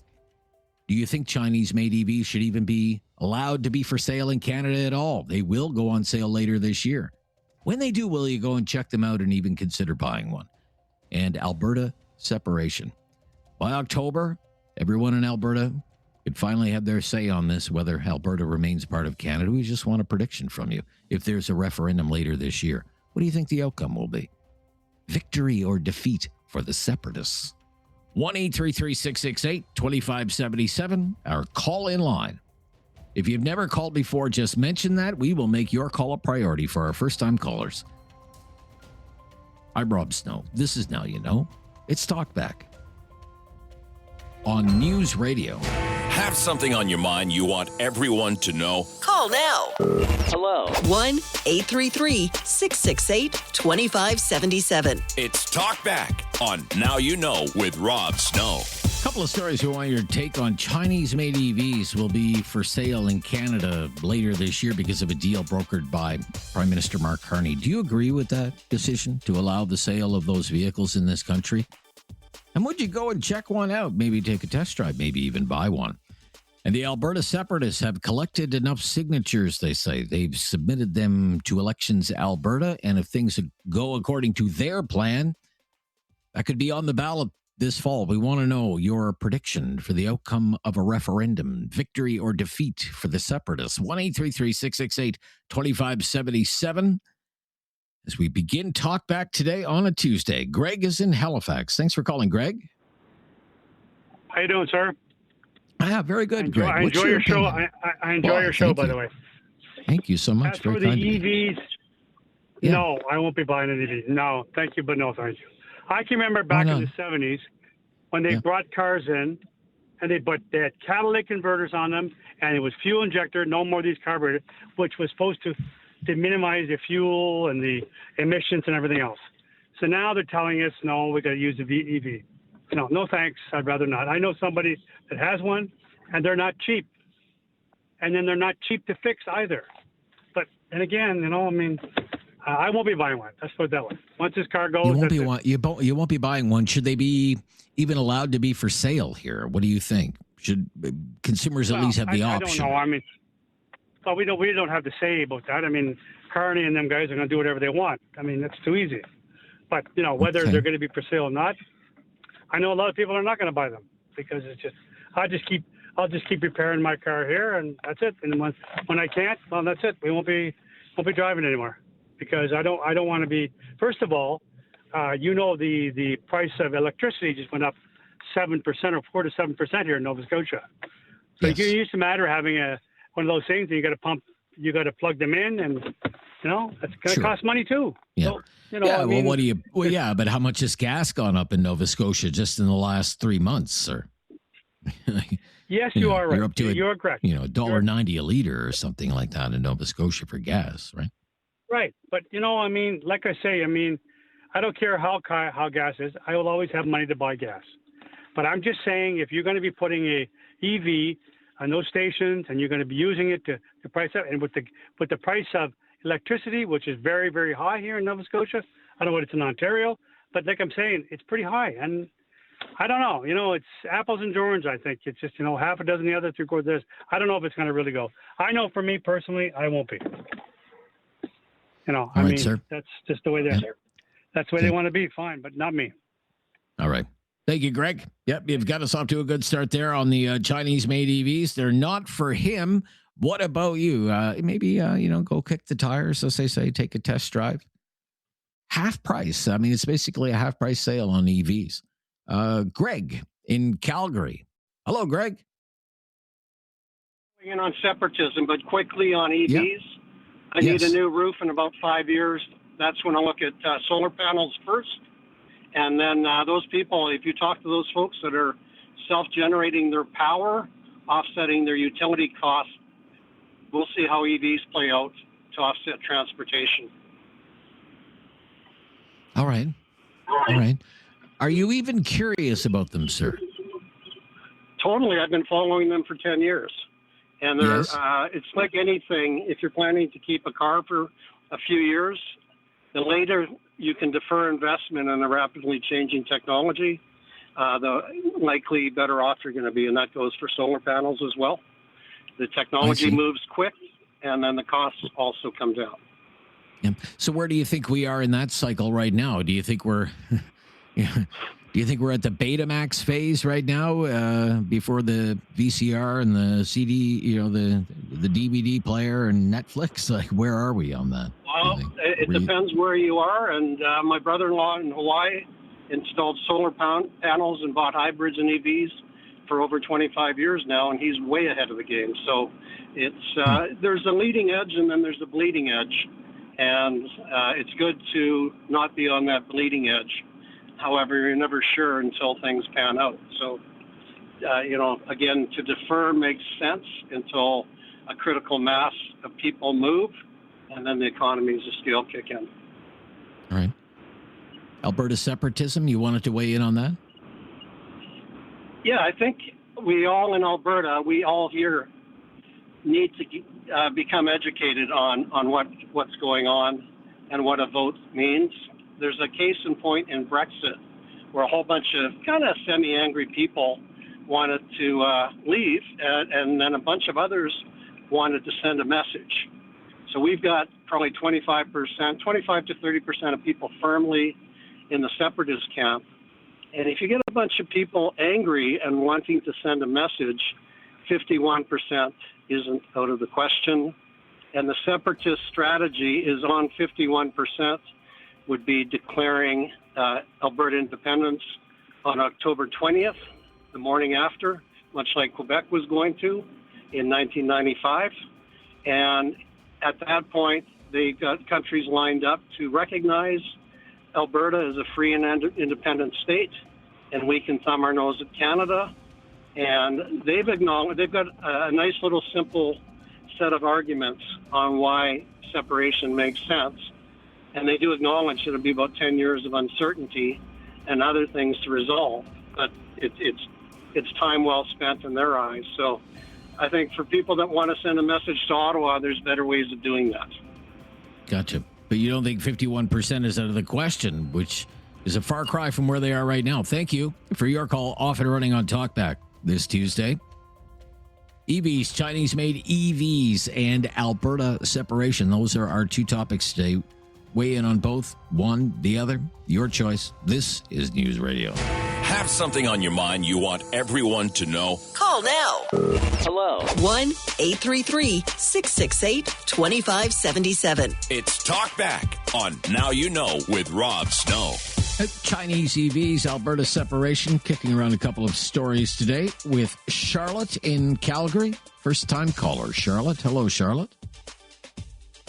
Do you think Chinese-made EVs should even be allowed to be for sale in Canada at all? They will go on sale later this year. When they do, will you go and check them out and even consider buying one? And Alberta separation. By October, everyone in Alberta could finally have their say on this, whether Alberta remains part of Canada. We just want a prediction from you. If there's a referendum later this year, what do you think the outcome will be? Victory or defeat for the Separatists? 1-833-668-2577, our call-in line. If you've never called before, just mention that. We will make your call a priority for our first-time callers. I'm Rob Snow. This is Now You Know. It's Talkback on News Radio. Have something on your mind you want everyone to know? Call now. Hello. 1-833-668-2577. It's Talkback on Now You Know with Rob Snow. A couple of stories we want your take on. Chinese-made EVs will be for sale in Canada later this year because of a deal brokered by Prime Minister Mark Carney. Do you agree with that decision to allow the sale of those vehicles in this country? And would you go and check one out? Maybe take a test drive, maybe even buy one. And the Alberta Separatists have collected enough signatures, they say. They've submitted them to Elections Alberta, and if things go according to their plan, that could be on the ballot this fall. We want to know your prediction for the outcome of a referendum, victory or defeat for the Separatists. 1-833-668-2577. As we begin Talkback today on a Tuesday, Greg is in Halifax. Thanks for calling, Greg. How you doing, sir? Very good, Greg. I enjoy your show. I enjoy your show, by the way. Thank you so much. As for the EVs, no, I won't be buying an EV. No, thank you, but no, thank you. I can remember back in the 70s when they brought cars in, and they had catalytic converters on them, and it was fuel injector, no more of these carburetors, which was supposed to minimize the fuel and the emissions and everything else. So now they're telling us, no, we got to use the EV. No thanks. I'd rather not. I know somebody that has one, and they're not cheap. And then they're not cheap to fix either. And again, I won't be buying one. Let's put it that way. Once this car goes, you won't be buying one. Should they be even allowed to be for sale here? What do you think? Should consumers at least have the option? I don't know. We don't have to say about that. Carney and them guys are going to do whatever they want. That's too easy. But whether they're going to be for sale or not, I know a lot of people are not going to buy them because it's just I'll just keep repairing my car here, and that's it. And when I can't, well, that's it. We won't be driving anymore because I don't want to be. First of all, the price of electricity just went up 7% or 4 to 7% here in Nova Scotia. So it used to matter having one of those things that you got to plug them in, and that's going to cost money too. Yeah. So, but how much has gas gone up in Nova Scotia just in the last 3 months, sir? Yes, you are right. You're up to you're correct. $1.90 a liter or something like that in Nova Scotia for gas, right? Right, but like I say, I don't care how gas is. I will always have money to buy gas. But I'm just saying, if you're going to be putting a EV on those stations and you're going to be using it to price up, and with the price of electricity, which is very, very high here in Nova Scotia, I don't know what it's in Ontario, but like I'm saying, it's pretty high. And I don't know, it's apples and oranges, I think. It's just, half a dozen the other, 3/4 this. I don't know if it's going to really go. I know for me personally, I won't be. Sir. That's just the way they are. That's the way they want to be, fine, but not me. All right. Thank you, Greg. Yep, you've got us off to a good start there on the Chinese-made EVs. They're not for him. What about you? Maybe, go kick the tires, as they say, take a test drive. Half price. It's basically a half price sale on EVs. Greg in Calgary. Hello, Greg. In on separatism, but quickly on EVs. Yep. I need a new roof in about 5 years. That's when I look at solar panels first. And then those people, if you talk to those folks that are self-generating their power, offsetting their utility costs, we'll see how EVs play out to offset transportation. All right. Are you even curious about them, sir? Totally. I've been following them for 10 years. And they're, it's like anything. If you're planning to keep a car for a few years, the later you can defer investment in a rapidly changing technology, the likely better off you're going to be, and that goes for solar panels as well. The technology moves quick, and then the costs also come down. Yeah. So where do you think we are in that cycle right now? Do you think we're do you think we're at the Betamax phase right now, before the VCR and the CD, the DVD player and Netflix? Like, where are we on that? Well, it depends where you are. And my brother-in-law in Hawaii installed solar panels and bought hybrids and EVs for over 25 years now, and he's way ahead of the game. So it's there's a leading edge, and then there's a bleeding edge. And it's good to not be on that bleeding edge. However, you're never sure until things pan out. So, again, to defer makes sense until a critical mass of people move, and then the economies of scale kick in. All right. Alberta separatism, you wanted to weigh in on that? Yeah, I think we all in Alberta, we all here need to become educated on what's going on and what a vote means. There's a case in point in Brexit where a whole bunch of kind of semi-angry people wanted to leave, and then a bunch of others wanted to send a message. So we've got probably 25 to 30% of people firmly in the separatist camp. And if you get a bunch of people angry and wanting to send a message, 51% isn't out of the question. And the separatist strategy is on 51%, would be declaring Alberta independence on October 20th, the morning after, much like Quebec was going to in 1995. And at that point, they got countries lined up to recognize Alberta as a free and independent state, and we can thumb our nose at Canada. And they've got a nice little simple set of arguments on why separation makes sense. And they do acknowledge it'll be about 10 years of uncertainty and other things to resolve. But it's time well spent in their eyes. So I think for people that want to send a message to Ottawa, there's better ways of doing that. Gotcha. But you don't think 51% is out of the question, which is a far cry from where they are right now. Thank you for your call. Off and running on Talkback this Tuesday. EVs, Chinese-made EVs, and Alberta separation. Those are our two topics today. Weigh in on both, one, the other. Your choice. This is News Radio. Have something on your mind you want everyone to know? Call now. Hello. 1-833-668-2577. It's Talkback on Now You Know with Rob Snow. Chinese EVs, Alberta separation, kicking around a couple of stories today with Charlotte in Calgary. First time caller, Charlotte. Hello, Charlotte.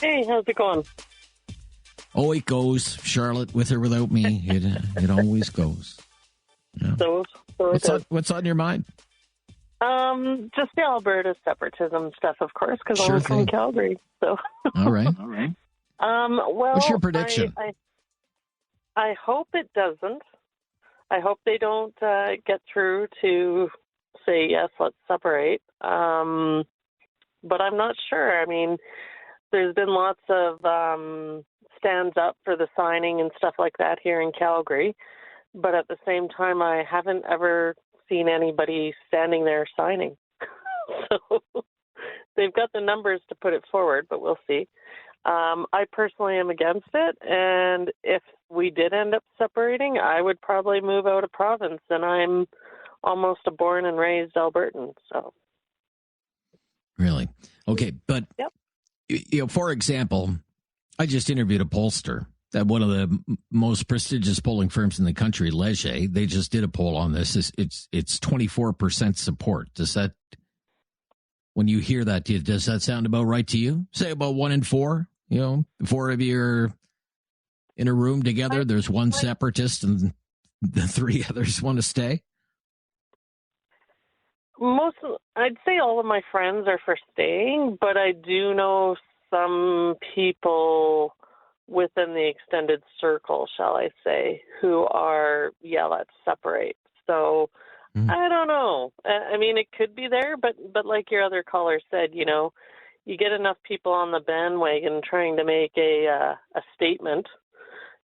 Hey, how's it going? Oh, it goes, Charlotte, with or without me. It always goes. Yeah. So what's on your mind? Just the Alberta separatism stuff, of course, because Sure I'm from Calgary. So. All right. Well, what's your prediction? I hope it doesn't. I hope they don't get through to say, yes, let's separate. But I'm not sure. I mean, there's been lots of stands up for the signing and stuff like that here in Calgary. But at the same time, I haven't ever seen anybody standing there signing. So they've got the numbers to put it forward, but we'll see. I personally am against it, and if we did end up separating, I would probably move out of province, and I'm almost a born and raised Albertan. So, really, okay, but for example, I just interviewed a pollster at one of the most prestigious polling firms in the country, Leger. They just did a poll on this. It's 24% support. Does that? When you hear that, does that sound about right to you? Say about 1 in 4. Four of you are in a room together. There's one separatist, and the three others want to stay. I'd say all of my friends are for staying, but I do know some people within the extended circle, shall I say, who are, let's separate. So. I don't know. I mean, it could be there, but like your other caller said, you get enough people on the bandwagon trying to make a statement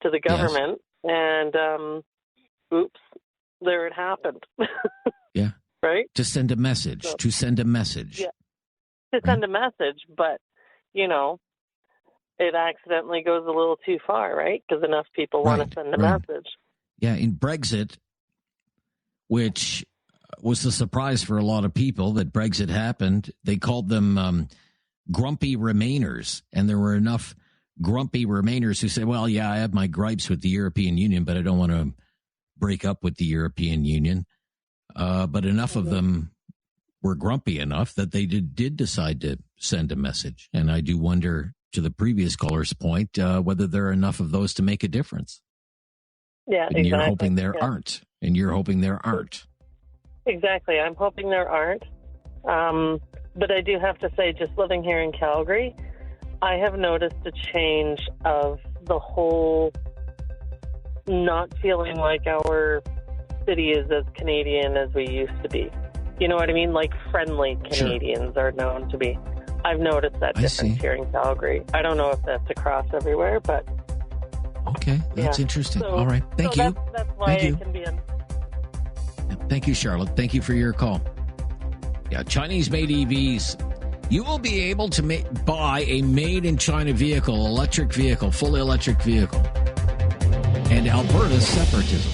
to the government, and oops, there it happened. Yeah. Right? To send a message. So, to send a message. Yeah. To send a message, but, it accidentally goes a little too far, right? Because enough people want to send a message. Yeah, in Brexit, which was a surprise for a lot of people that Brexit happened, they called them grumpy Remainers. And there were enough grumpy Remainers who said, well, yeah, I have my gripes with the European Union, but I don't want to break up with the European Union. But enough of them were grumpy enough that they did decide to send a message. And I do wonder, to the previous caller's point, whether there are enough of those to make a difference. Yeah, and exactly. You're hoping there aren't. And you're hoping there aren't. Exactly. I'm hoping there aren't. But I do have to say, just living here in Calgary, I have noticed a change of the whole not feeling like our city is as Canadian as we used to be. You know what I mean? Like friendly Canadians are known to be. I've noticed that difference here in Calgary. I don't know if that's across everywhere, but... Okay, that's interesting. So, all right, thank you. That's why Thank you. It can be Thank you, Charlotte. Thank you for your call. Yeah, Chinese-made EVs. You will be able to buy a made-in-China vehicle, electric vehicle, fully electric vehicle. And Alberta's separatism.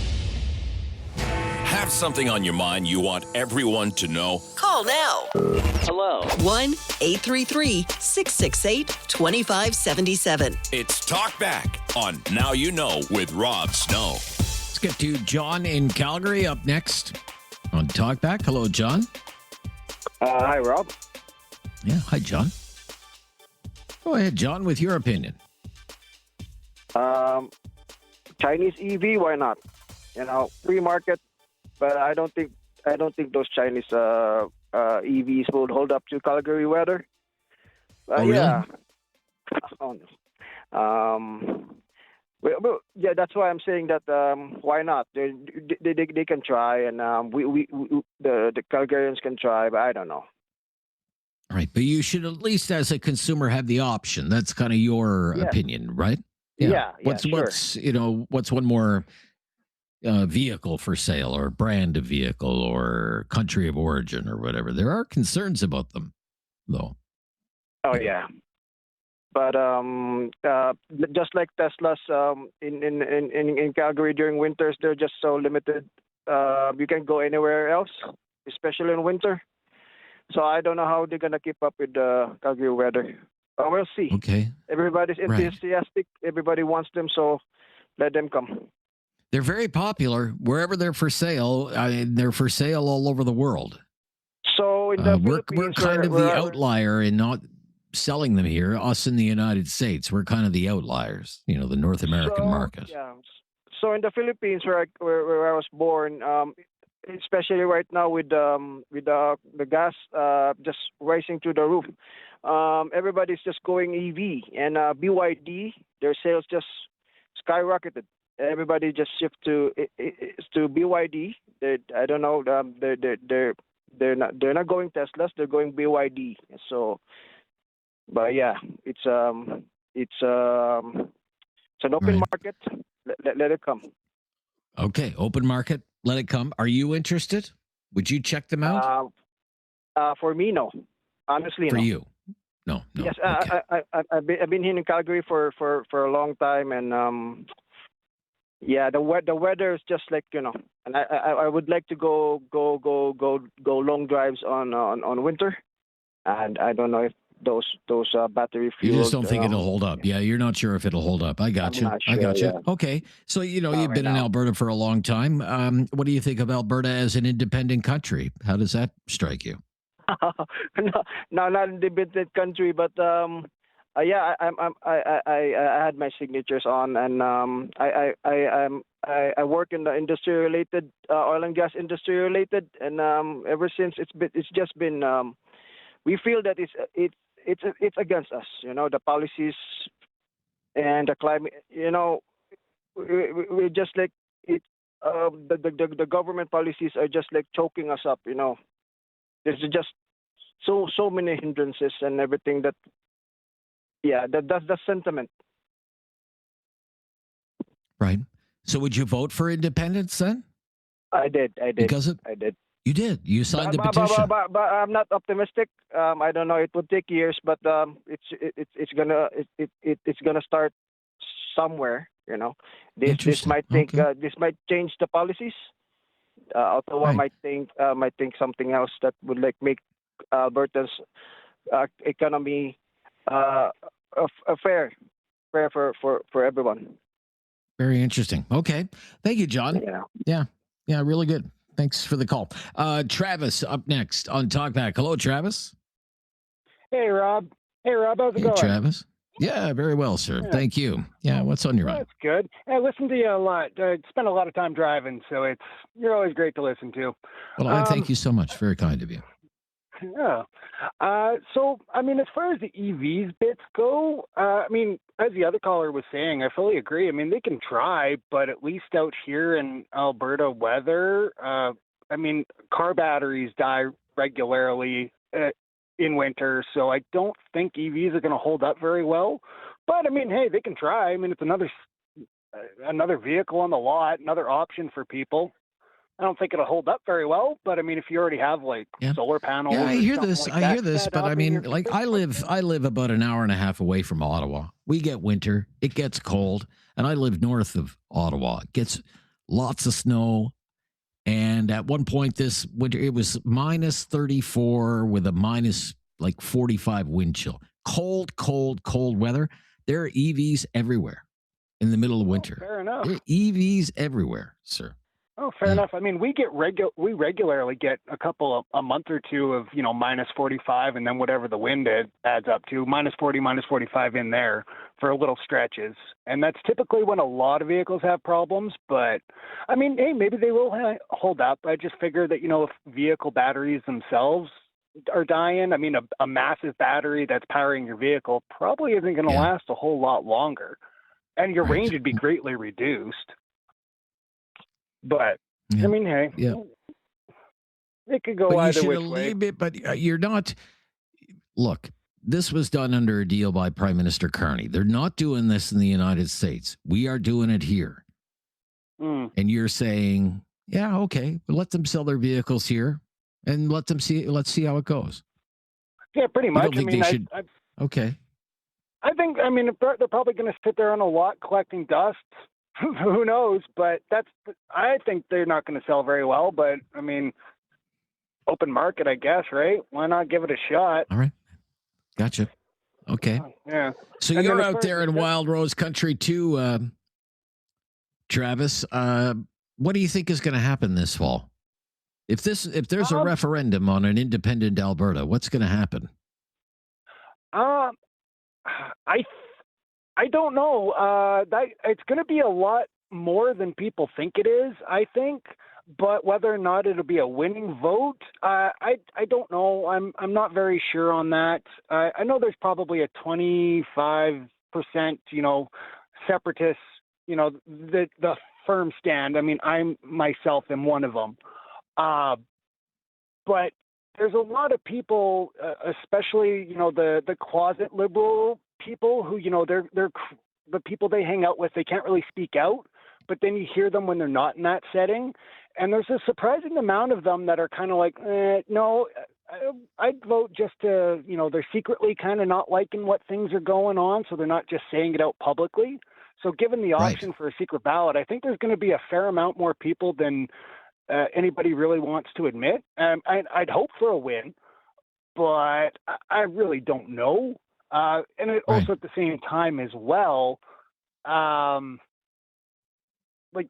Have something on your mind you want everyone to know? Call now. Hello. 1-833-668-2577. It's Talkback on Now You Know with Rob Snow. Let's get to John in Calgary up next on Talkback. Hello, John. Hi, Rob. Yeah, hi, John. Go ahead, John, with your opinion. Chinese EV, why not? Free market, but I don't think those Chinese EVs will hold up to Calgary weather. Really? Yeah. Well, yeah, that's why I'm saying that. Why not? They can try, and the Calgarians can try, but I don't know. All right, but you should at least, as a consumer, have the option. That's kind of your opinion, right? Yeah. What's one more vehicle for sale, or brand of vehicle, or country of origin, or whatever? There are concerns about them, though. Oh yeah, but just like Teslas in Calgary during winters, they're just so limited. You can't go anywhere else, especially in winter. So I don't know how they're gonna keep up with the Calgary weather. But we'll see. Okay. Everybody's enthusiastic. Everybody wants them, so let them come. They're very popular wherever they're for sale. They're for sale all over the world. So in the we're kind of the outlier in not selling them here. Us in the United States, we're kind of the outliers. The North American market. Yeah. So in the Philippines, where I was born, especially right now with the gas just rising through the roof, everybody's just going EV, and BYD, their sales just skyrocketed. Everybody just shift to BYD. I don't know. They're not going Teslas. They're going BYD. So, but yeah, it's an open market. Let it come. Okay, open market. Let it come. Are you interested? Would you check them out? For me, no. Honestly, for no. you, no. Yes, okay. I've been here in Calgary for a long time, and yeah, the weather is just like and I would like to go long drives on winter, and I don't know if those battery fuel. You just don't think it'll hold up. Yeah, you're not sure if it'll hold up. I got you. Sure, I got you. yeah. Okay, so you've been in Alberta for a long time. What do you think of Alberta as an independent country? How does that strike you? No, not independent country, but yeah, I had my signatures on, and I work in the industry related, oil and gas industry related, and ever since it's just been we feel that it's against us, the policies and the climate, we're just like it. The government policies are just like choking us up, There's just so many hindrances and everything that. Yeah, that's the sentiment. Right. So would you vote for independence then? I did. Because I did. You did. You signed the petition. But I'm not optimistic. I don't know. It will take years, but it's gonna start somewhere. This might take this might change the policies. Ottawa might think something else that would make Alberta's economy fair for everyone. Very interesting. Okay. Thank you, John. Yeah, really good. Thanks for the call. Travis up next on Talkback. Hello, Travis. Hey, Rob. How's it going? Travis. Yeah, very well, sir. Yeah. Thank you. Yeah, what's on your mind? That's good. I listen to you a lot. I spend a lot of time driving, so you're always great to listen to. Well, I thank you so much. Very kind of you. Yeah. So, as far as the EVs bits go, as the other caller was saying, I fully agree. They can try, but at least out here in Alberta weather, car batteries die regularly in winter, so I don't think EVs are going to hold up very well. But, hey, they can try. It's another vehicle on the lot, another option for people. I don't think it'll hold up very well, but if you already have solar panels, I hear this, but I live about an hour and a half away from Ottawa. We get winter, it gets cold, and I live north of Ottawa. It gets lots of snow, and at one point this winter it was minus 34 with a minus 45 wind chill. Cold weather. There are EVs everywhere in the middle of winter. Fair enough. There are EVs everywhere, sir. Oh, fair enough. We regularly get a month or two of, minus 45, and then whatever the wind adds up to, minus 40, minus 45 in there for little stretches. And that's typically when a lot of vehicles have problems. But, hey, maybe they will hold up. I just figure that, if vehicle batteries themselves are dying, a massive battery that's powering your vehicle probably isn't going to last a whole lot longer. And your range would be greatly reduced. But hey, it could go either which way. But you're not. Look, this was done under a deal by Prime Minister Carney. They're not doing this in the United States. We are doing it here. And you're saying, yeah, okay, but let them sell their vehicles here and let's see how it goes. Yeah, pretty much. Okay. I think they're probably going to sit there on a lot collecting dust. Who knows? But I think they're not going to sell very well. But open market, I guess, right? Why not give it a shot? All right, gotcha. Okay. Yeah. So you're out there in Wild Rose Country too, Travis. What do you think is going to happen this fall? If there's a referendum on an independent Alberta, what's going to happen? I don't know. It's going to be a lot more than people think it is, I think. But whether or not it'll be a winning vote, I don't know. I'm not very sure on that. I know there's probably a 25%, separatists, the firm stand. I myself am one of them. But there's a lot of people, especially, the closet liberal people who, they're the people they hang out with. They can't really speak out, but then you hear them when they're not in that setting. And there's a surprising amount of them that are kind of like, no, I'd vote just to, they're secretly kind of not liking what things are going on. So they're not just saying it out publicly. So given the option for a secret ballot, I think there's going to be a fair amount more people than anybody really wants to admit. I'd hope for a win, but I really don't know. And it also at the same time as well, the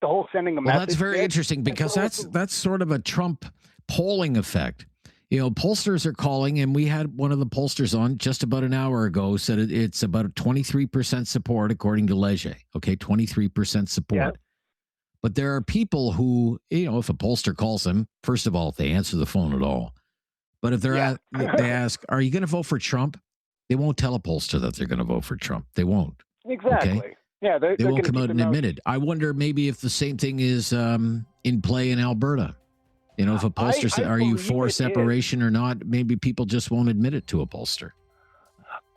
whole sending a message. Well, that's very interesting because that's sort of a Trump polling effect. Pollsters are calling, and we had one of the pollsters on just about an hour ago said it's about 23% support according to Leger. Okay, 23% support. Yeah. But there are people who, if a pollster calls them, first of all, if they answer the phone at all, but if they ask, are you going to vote for Trump? They won't tell a pollster that they're going to vote for Trump. They won't. Exactly. Okay? Yeah, they won't come out and admit it. I wonder maybe if the same thing is in play in Alberta. If a pollster says, are you for separation or not? Maybe people just won't admit it to a pollster.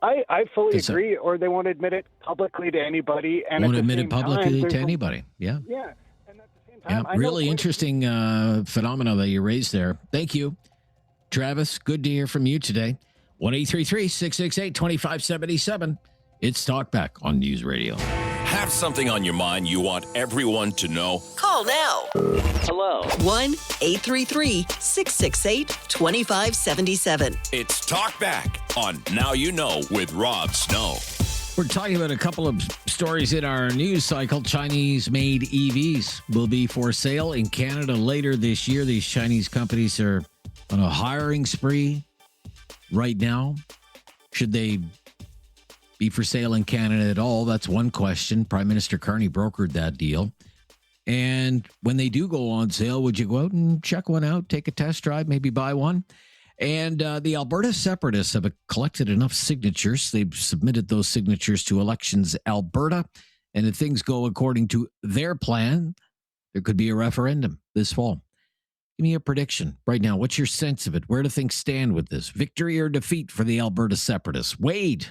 I fully agree, or they won't admit it publicly to anybody. And won't admit it publicly to anybody. Yeah. Yeah. And at the same same time, I know really quite interesting phenomena that you raised there. Thank you, Travis. Good to hear from you today. 1-833-668-2577. It's Talkback on News Radio. Have something on your mind you want everyone to know? Call now. Hello. 1-833-668-2577. It's Talkback on Now You Know with Rob Snow. We're talking about a couple of stories in our news cycle. Chinese-made EVs will be for sale in Canada later this year. These Chinese companies are on a hiring spree right now. Should they be for sale in Canada at all? That's one question. Prime Minister Carney brokered that deal. And when they do go on sale, would you go out and check one out, take a test drive, maybe buy one? And the Alberta Separatists have collected enough signatures. They've submitted those signatures to Elections Alberta. And if things go according to their plan, there could be a referendum this fall. Give me a prediction right now. What's your sense of it? Where do things stand with this? Victory or defeat for the Alberta Separatists? Wade.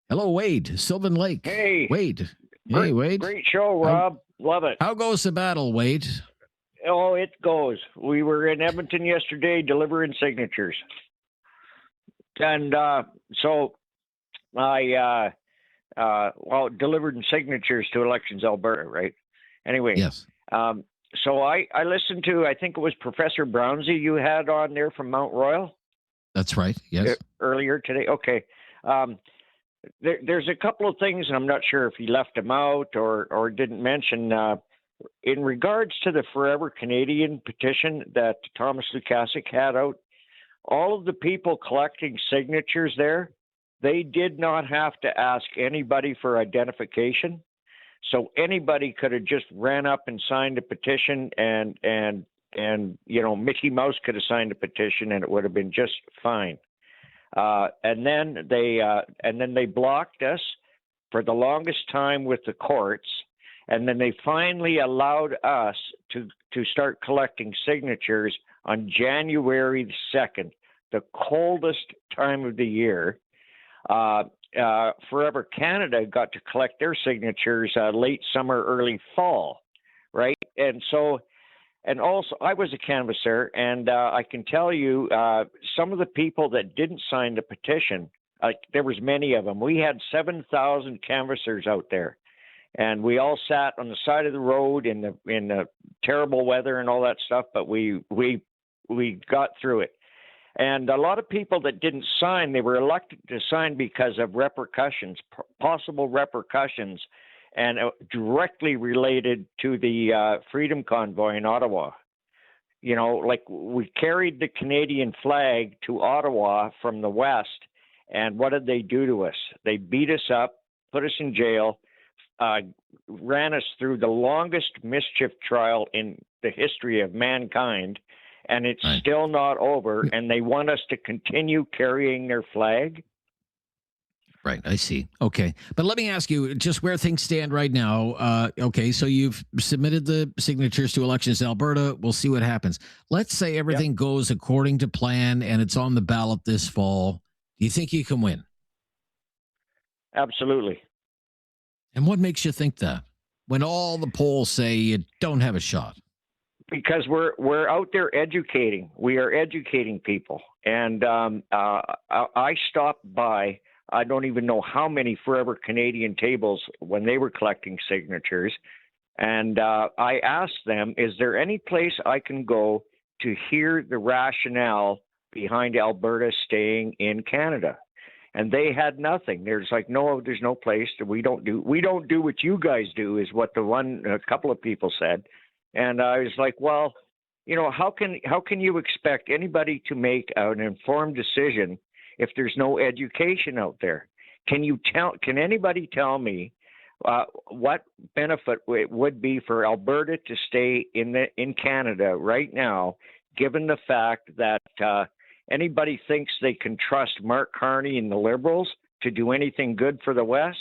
Hello, Wade. Sylvan Lake. Hey. Wade. Great, Hey, Wade. Great show, Rob. Love it. How goes the battle, Wade? Oh, it goes. We were in Edmonton yesterday delivering signatures. And so I delivered signatures to Elections Alberta, right? Anyway. Yes. So I listened to, I think it was Professor Brownsey you had on there from Mount Royal. That's right. Yes. Earlier today. Okay. There's a couple of things, and I'm not sure if he left them out or didn't mention. In regards to the Forever Canadian petition that Thomas Lukasik had out, all of the people collecting signatures there, they did not have to ask anybody for identification. So anybody could have just ran up and signed a petition, and you know, Mickey Mouse could have signed a petition, and it would have been just fine. And then they blocked us for the longest time with the courts, and then they finally allowed us to start collecting signatures on January 2nd, the coldest time of the year. Forever Canada got to collect their signatures late summer, early fall, right? And also, I was a canvasser, and I can tell you some of the people that didn't sign the petition, there was many of them. We had 7,000 canvassers out there, and we all sat on the side of the road in the terrible weather and all that stuff, but we got through it. And a lot of people that didn't sign, they were elected to sign because of repercussions, possible repercussions, and directly related to the Freedom Convoy in Ottawa. You know, like we carried the Canadian flag to Ottawa from the west, and what did they do to us? They beat us up, put us in jail, ran us through the longest mischief trial in the history of mankind, and it's still not over, and they want us to continue carrying their flag. Right, I see. Okay. But let me ask you just where things stand right now. Okay, so you've submitted the signatures to Elections Alberta. We'll see what happens. Let's say everything goes according to plan and it's on the ballot this fall. Do you think you can win? Absolutely. And what makes you think that? When all the polls say you don't have a shot? Because we're out there educating. We are educating people. And I stopped by, I don't even know how many Forever Canadian tables when they were collecting signatures. And I asked them, is there any place I can go to hear the rationale behind Alberta staying in Canada? And they had nothing. There's like, no, there's no place. We don't do what you guys do, is what a couple of people said. And I was like, well, you know, how can you expect anybody to make an informed decision if there's no education out there? Can anybody tell me what benefit it would be for Alberta to stay in Canada right now, given the fact that anybody thinks they can trust Mark Carney and the Liberals to do anything good for the West?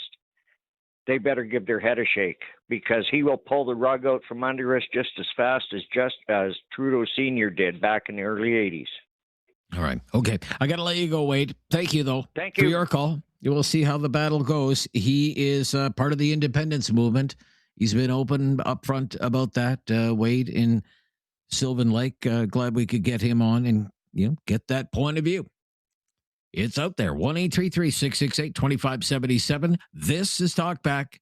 They better give their head a shake, because he will pull the rug out from under us just as fast as Trudeau Sr. did back in the early 80s. All right. Okay. I got to let you go, Wade. Thank you, though. Thank you for your call. You will see how the battle goes. He is part of the independence movement. He's been open upfront about that. Wade in Sylvan Lake. Glad we could get him on and get that point of view. It's out there. 1-833-668-2577. This is Talkback.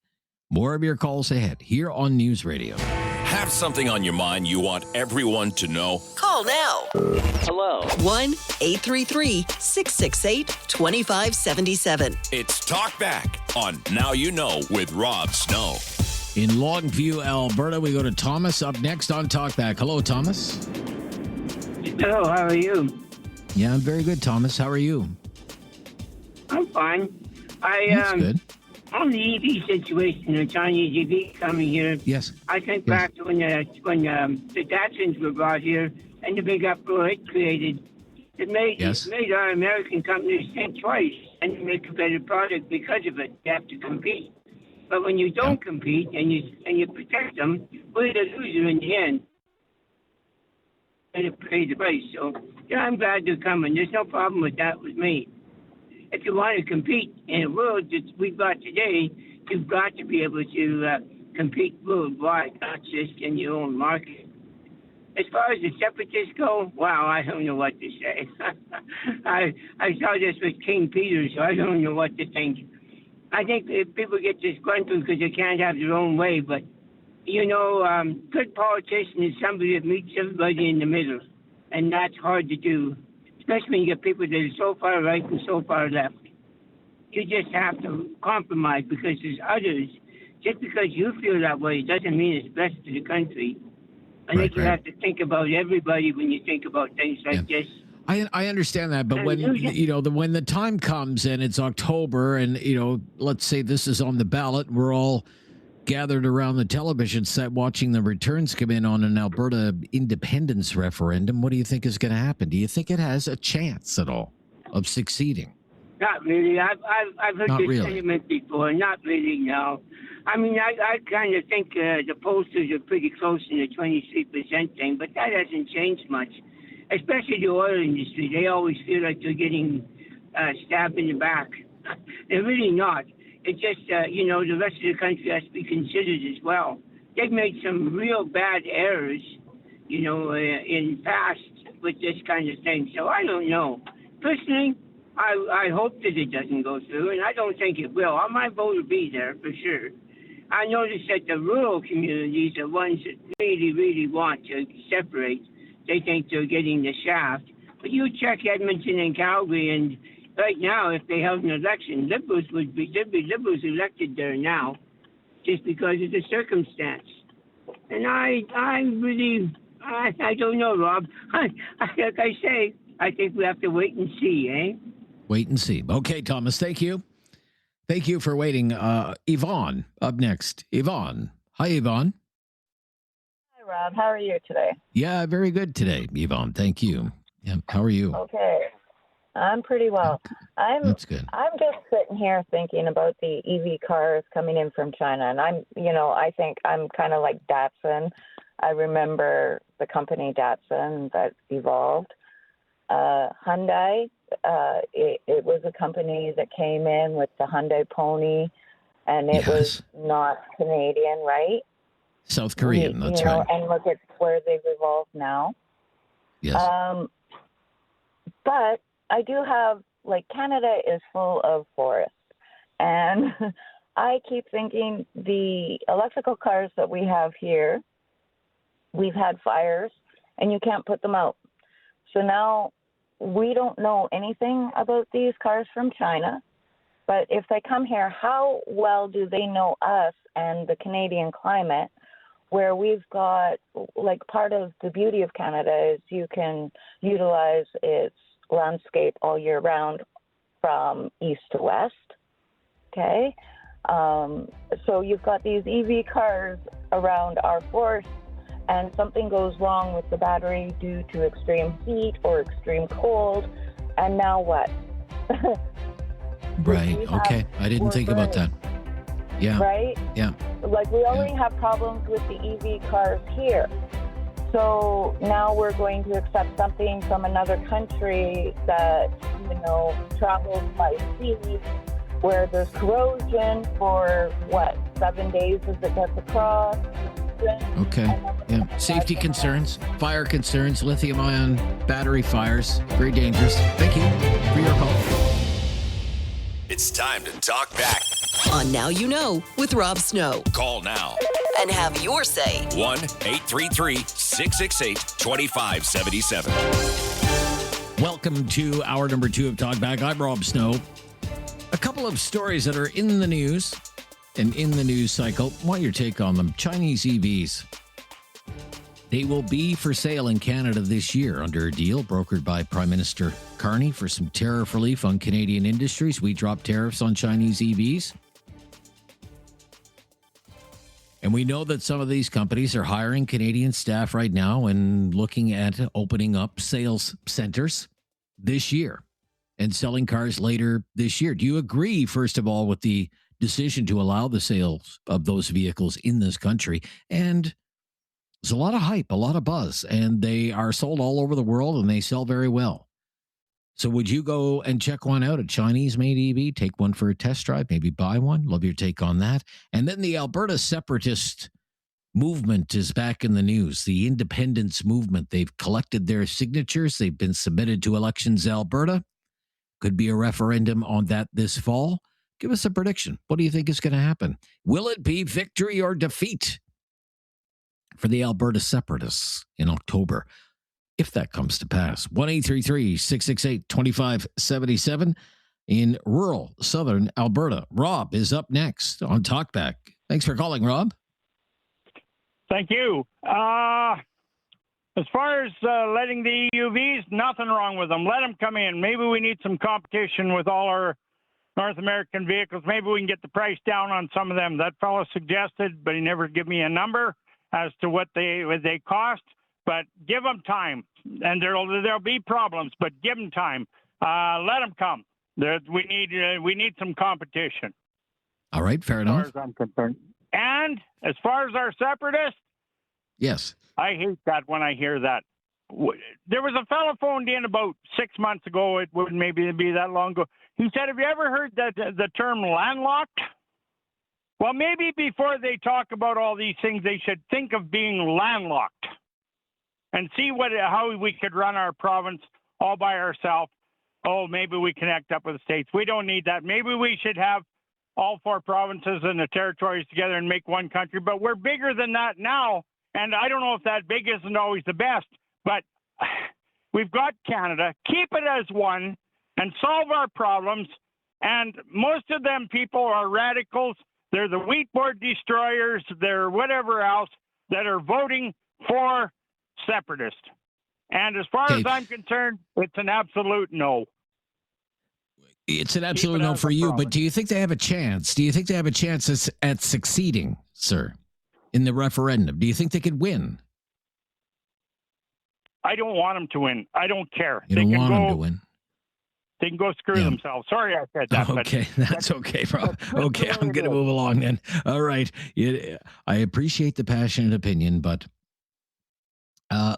More of your calls ahead here on News Radio. Have something on your mind you want everyone to know? Call now. Hello. 1-833-668-2577. It's Talkback on Now You Know with Rob Snow. In Longview, Alberta, we go to Thomas up next on Talkback. Hello, Thomas. Hello, how are you? Yeah, I'm very good, Thomas. How are you? I'm fine. That's good. On the EV situation, the Chinese EV coming here. Yes. I think back to when the Datsuns were brought here and the big uproar it created. It made our American companies think twice and make a better product because of it. You have to compete. But when you don't compete and you protect them, we're the loser in the end. And pay the price. So I'm glad they're coming. There's no problem with that with me. If you want to compete in a world that we've got today, you've got to be able to compete worldwide, not just in your own market. As far as the Separatists go, wow, I don't know what to say. I saw this with King Peter, so I don't know what to think. I think if people get disgruntled because they can't have their own way, but, good politician is somebody that meets everybody in the middle, and that's hard to do. Especially when you get people that are so far right and so far left. You just have to compromise because there's others. Just because you feel that way doesn't mean it's best for the country. I think you have to think about everybody when you think about things like this. I understand that, but when when the time comes and it's October and let's say this is on the ballot, we're all gathered around the television set watching the returns come in on an Alberta independence referendum. What do you think is going to happen? Do you think it has a chance at all of succeeding? Not really. I've heard this sentiment before. Not really, no. I mean, I kind of think the pollsters are pretty close in the 23% thing, but that hasn't changed much. Especially the oil industry. They always feel like they're getting stabbed in the back. They're really not. It's just, the rest of the country has to be considered as well. They've made some real bad errors, in past with this kind of thing. So I don't know. Personally, I hope that it doesn't go through, and I don't think it will. My vote will be there for sure. I noticed that the rural communities are ones that really, really want to separate. They think they're getting the shaft. But you check Edmonton and Calgary, and right now, if they held an election, there'd be Liberals elected there now, just because of the circumstance. And I don't know, Rob. Like I say, I think we have to wait and see, eh? Wait and see. Okay, Thomas, thank you. Thank you for waiting. Yvonne up next. Yvonne. Hi, Yvonne. Hi, Rob. How are you today? Yeah, very good today, Yvonne. Thank you. Yeah, how are you? Okay. I'm pretty well. That's good. I'm just sitting here thinking about the EV cars coming in from China. And I think I'm kind of like Datsun. I remember the company Datsun that evolved. Hyundai, it was a company that came in with the Hyundai Pony, and it was not Canadian, right? South Korean, that's right. And look at where they've evolved now. Yes. But I do have, Canada is full of forests. And I keep thinking the electrical cars that we have here, we've had fires, and you can't put them out. So now we don't know anything about these cars from China. But if they come here, how well do they know us and the Canadian climate, where we've got, part of the beauty of Canada is you can utilize its landscape all year round from east to west, okay? So you've got these EV cars around our forests, and something goes wrong with the battery due to extreme heat or extreme cold, and now what? Right, okay. I didn't think about that. Yeah. Right? Yeah. We already have problems with the EV cars here. So now we're going to accept something from another country that, travels by sea, where there's corrosion for 7 days as it gets across. Okay. Yeah. Safety concerns, fire concerns, lithium-ion battery fires. Very dangerous. Thank you for your call. It's time to talk back. On Now You Know with Rob Snow. Call now. And have your say. 1-833-668-2577. Welcome to hour number 2 of Talkback. I'm Rob Snow. A couple of stories that are in the news and in the news cycle. I want your take on them. Chinese EVs. They will be for sale in Canada this year under a deal brokered by Prime Minister Carney for some tariff relief on Canadian industries. We dropped tariffs on Chinese EVs. And we know that some of these companies are hiring Canadian staff right now and looking at opening up sales centers this year and selling cars later this year. Do you agree, first of all, with the decision to allow the sales of those vehicles in this country? And there's a lot of hype, a lot of buzz, and they are sold all over the world and they sell very well. So would you go and check one out, a Chinese-made EV, take one for a test drive, maybe buy one? Love your take on that. And then the Alberta Separatist movement is back in the news, the independence movement. They've collected their signatures. They've been submitted to Elections Alberta. Could be a referendum on that this fall. Give us a prediction. What do you think is going to happen? Will it be victory or defeat for the Alberta Separatists in October, if that comes to pass? 1-833-668-2577 in rural southern Alberta. Rob is up next on Talkback. Thanks for calling, Rob. Thank you. As far as letting the EUVs, nothing wrong with them. Let them come in. Maybe we need some competition with all our North American vehicles. Maybe we can get the price down on some of them. That fellow suggested, but he never gave me a number as to what they cost. But give them time, and there'll be problems. But give them time. Let them come. We need some competition. All right, fair enough. As far as I'm concerned. And as far as our separatists, yes, I hate that when I hear that. There was a fellow phoned in about 6 months ago. It wouldn't maybe be that long ago. He said, "Have you ever heard the term landlocked?" Well, maybe before they talk about all these things, they should think of being landlocked and see how we could run our province all by ourselves. Oh, maybe we connect up with the states. We don't need that. Maybe we should have all 4 provinces and the territories together and make one country. But we're bigger than that now, and I don't know if that big isn't always the best. But we've got Canada. Keep it as one and solve our problems. And most of them people are radicals. They're the wheat board destroyers. They're whatever else that are voting for separatists. And as far as I'm concerned, it's an absolute no. It's an absolute no for you, but do you think they have a chance? Do you think they have a chance at succeeding, sir, in the referendum? Do you think they could win? I don't want them to win. I don't care. You don't want them to win? They can go screw themselves. Sorry I said that. Okay, that's okay, bro. Okay, I'm going to move along then. All right. I appreciate the passionate opinion, but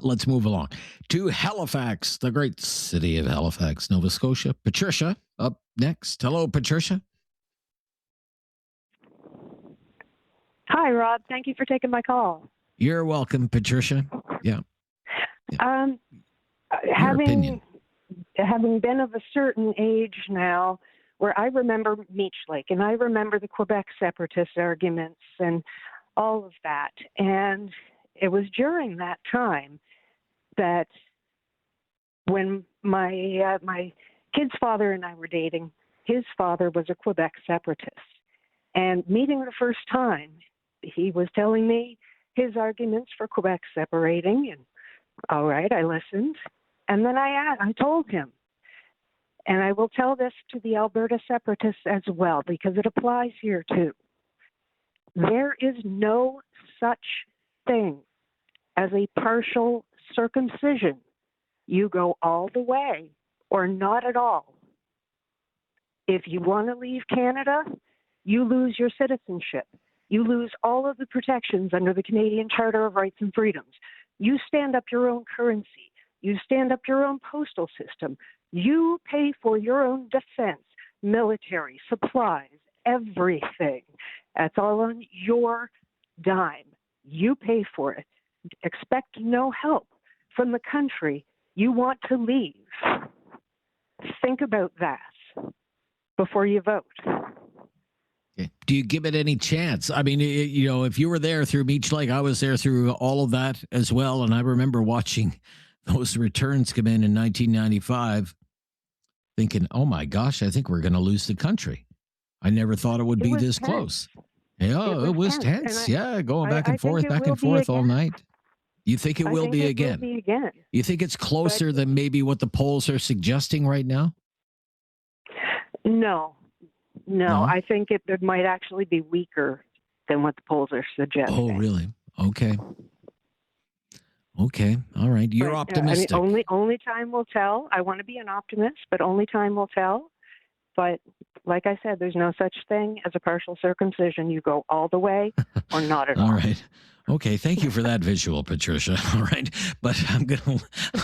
let's move along to Halifax, the great city of Halifax, Nova Scotia. Patricia up next. Hello, Patricia. Hi, Rob. Thank you for taking my call. You're welcome, Patricia. Yeah. Having been of a certain age now, where I remember Meech Lake and I remember the Quebec separatist arguments and all of that, and it was during that time that when my kid's father and I were dating, his father was a Quebec separatist. And meeting the first time, he was telling me his arguments for Quebec separating, and all right, I listened. And then I told him, and I will tell this to the Alberta separatists as well, because it applies here too. There is no such thing as a partial circumcision. You go all the way or not at all. If you want to leave Canada, you lose your citizenship. You lose all of the protections under the Canadian Charter of Rights and Freedoms. You stand up your own currency. You stand up your own postal system. You pay for your own defense, military, supplies, everything. That's all on your dime. You pay for it. Expect no help from the country you want to leave. Think about that before you vote. Do you give it any chance? I mean, if you were there through Meech Lake, I was there through all of that as well. And I remember watching those returns come in 1995, thinking, oh my gosh, I think we're going to lose the country. I never thought it would be this close. Yeah, it was tense. Going back and forth all night. You think it will be again? You think it's closer than maybe what the polls are suggesting right now? No. I think it might actually be weaker than what the polls are suggesting. Oh, really? Okay. All right. You're optimistic. Only time will tell. I want to be an optimist, but only time will tell. But like I said, there's no such thing as a partial circumcision. You go all the way or not at all. All right. Okay, thank you for that visual, Patricia. All right, but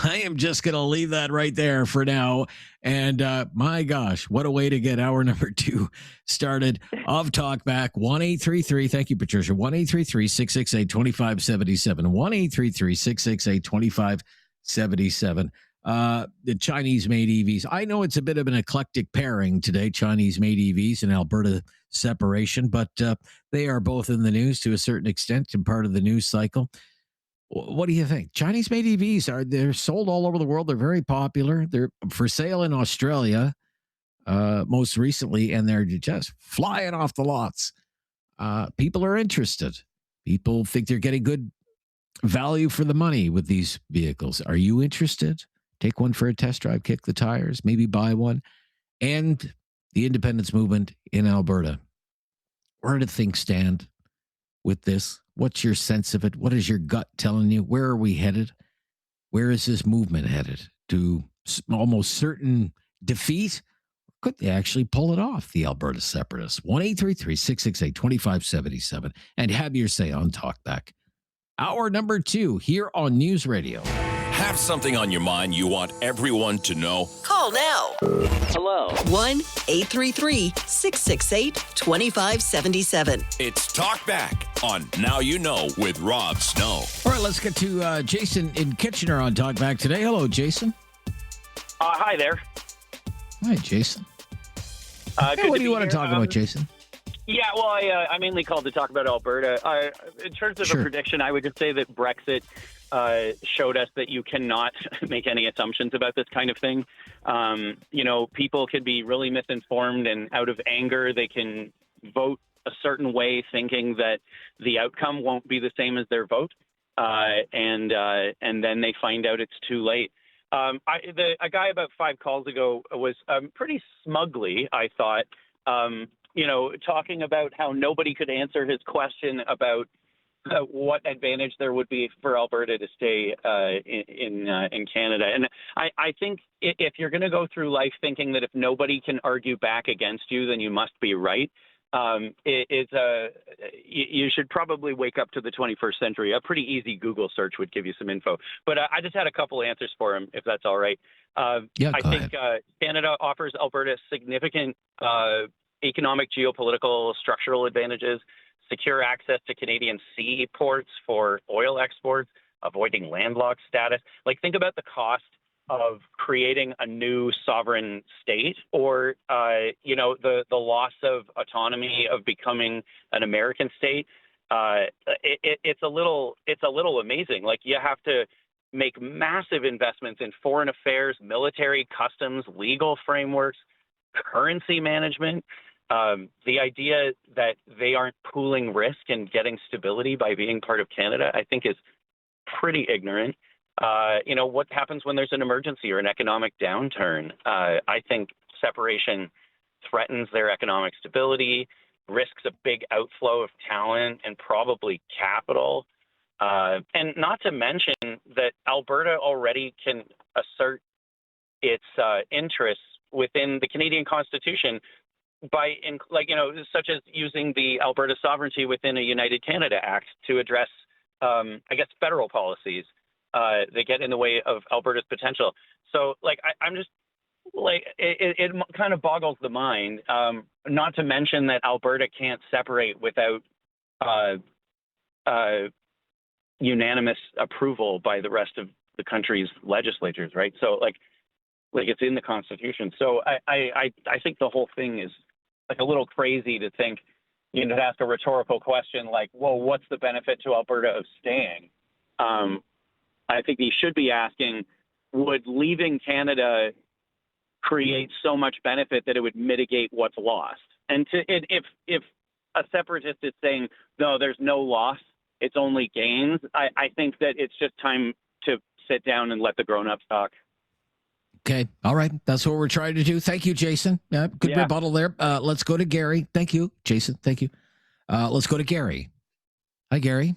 I am just gonna leave that right there for now. And my gosh, what a way to get hour number 2 started of Talkback. 1-833. Thank you, Patricia. 1-833-668-2577. 1-833-668-2577. The Chinese-made EVs. I know it's a bit of an eclectic pairing today, Chinese-made EVs and Alberta separation, but they are both in the news to a certain extent and part of the news cycle. What do you think? Chinese-made EVs, they're sold all over the world. They're very popular. They're for sale in Australia most recently, and they're just flying off the lots. People are interested. People think they're getting good value for the money with these vehicles. Are you interested? Take one for a test drive, kick the tires, maybe buy one. And the independence movement in Alberta. Where do things stand with this? What's your sense of it? What is your gut telling you? Where are we headed? Where is this movement headed? To almost certain defeat? Could they actually pull it off, the Alberta Separatists? 1-833-668-2577. And have your say on Talkback. Hour number 2 here on News Radio. Have something on your mind you want everyone to know? Call now. Hello. 1-833-668-2577. It's Talkback on Now You Know with Rob Snow. All right, let's get to Jason in Kitchener on Talkback today. Hello, Jason. Hi there. Hi, Jason. What do you want to talk about, Jason? Yeah, well, I mainly called to talk about Alberta. In terms of a prediction, I would just say that Brexit showed us that you cannot make any assumptions about this kind of thing. People can be really misinformed, and out of anger, they can vote a certain way, thinking that the outcome won't be the same as their vote, and then they find out it's too late. A guy about 5 calls ago was pretty smugly, I thought, talking about how nobody could answer his question about what advantage there would be for Alberta to stay in Canada. And I think if you're going to go through life thinking that if nobody can argue back against you, then you must be right, you should probably wake up to the 21st century. A pretty easy Google search would give you some info. But I just had a couple answers for him, if that's all right. I think Canada offers Alberta significant economic, geopolitical, structural advantages, secure access to Canadian seaports for oil exports, avoiding landlocked status. Like, think about the cost of creating a new sovereign state, or the loss of autonomy of becoming an American state. It's a little amazing. Like, you have to make massive investments in foreign affairs, military, customs, legal frameworks, currency management. The idea that they aren't pooling risk and getting stability by being part of Canada, I think, is pretty ignorant. What happens when there's an emergency or an economic downturn? I think separation threatens their economic stability, risks a big outflow of talent and probably capital. And not to mention that Alberta already can assert its interests within the Canadian Constitution by, such as using the Alberta sovereignty within a United Canada Act to address, federal policies that get in the way of Alberta's potential. So, I'm just like it kind of boggles the mind. Not to mention that Alberta can't separate without unanimous approval by the rest of the country's legislatures, right? So like it's in the Constitution. So I think the whole thing is like a little crazy to think, you know, to ask a rhetorical question like, well, what's the benefit to Alberta of staying? I think he should be asking, would leaving Canada create so much benefit that it would mitigate what's lost? And if a separatist is saying, no, there's no loss, it's only gains, I think that it's just time to sit down and let the grown-ups talk. Okay. All right. That's what we're trying to do. Thank you, Jason. Good rebuttal there. Let's go to Gary. Thank you, Jason. Thank you. Let's go to Gary. Hi, Gary.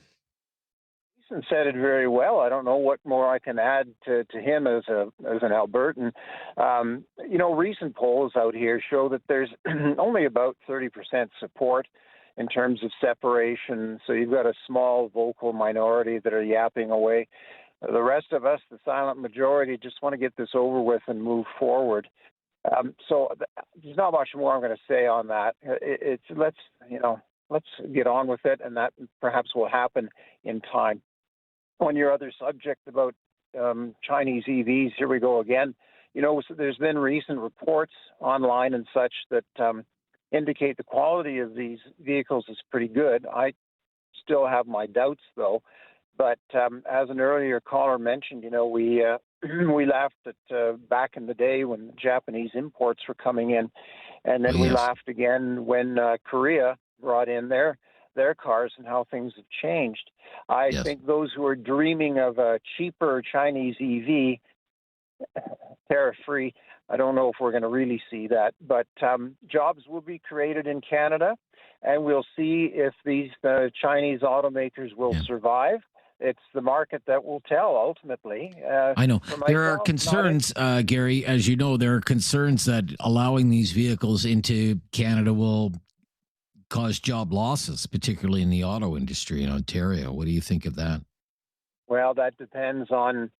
Jason said it very well. I don't know what more I can add to him as an Albertan. You know, recent polls out here show that there's only about 30% support in terms of separation. So you've got a small vocal minority that are yapping away. The rest of us, the silent majority, just want to get this over with and move forward. So there's not much more I'm going to say on that. Let's get on with it, and that perhaps will happen in time. On your other subject about Chinese EVs, here we go again. You know, so there's been recent reports online and such that indicate the quality of these vehicles is pretty good. I still have my doubts, though. But as an earlier caller mentioned, you know, we laughed at back in the day when Japanese imports were coming in, and then we laughed again when Korea brought in their cars and how things have changed. I think those who are dreaming of a cheaper Chinese EV, tariff-free, I don't know if we're going to really see that. But jobs will be created in Canada, and we'll see if these Chinese automakers will survive. It's the market that will tell ultimately. I know. There are concerns, Gary, as you know, there are concerns that allowing these vehicles into Canada will cause job losses, particularly in the auto industry in Ontario. What do you think of that? Well, that depends on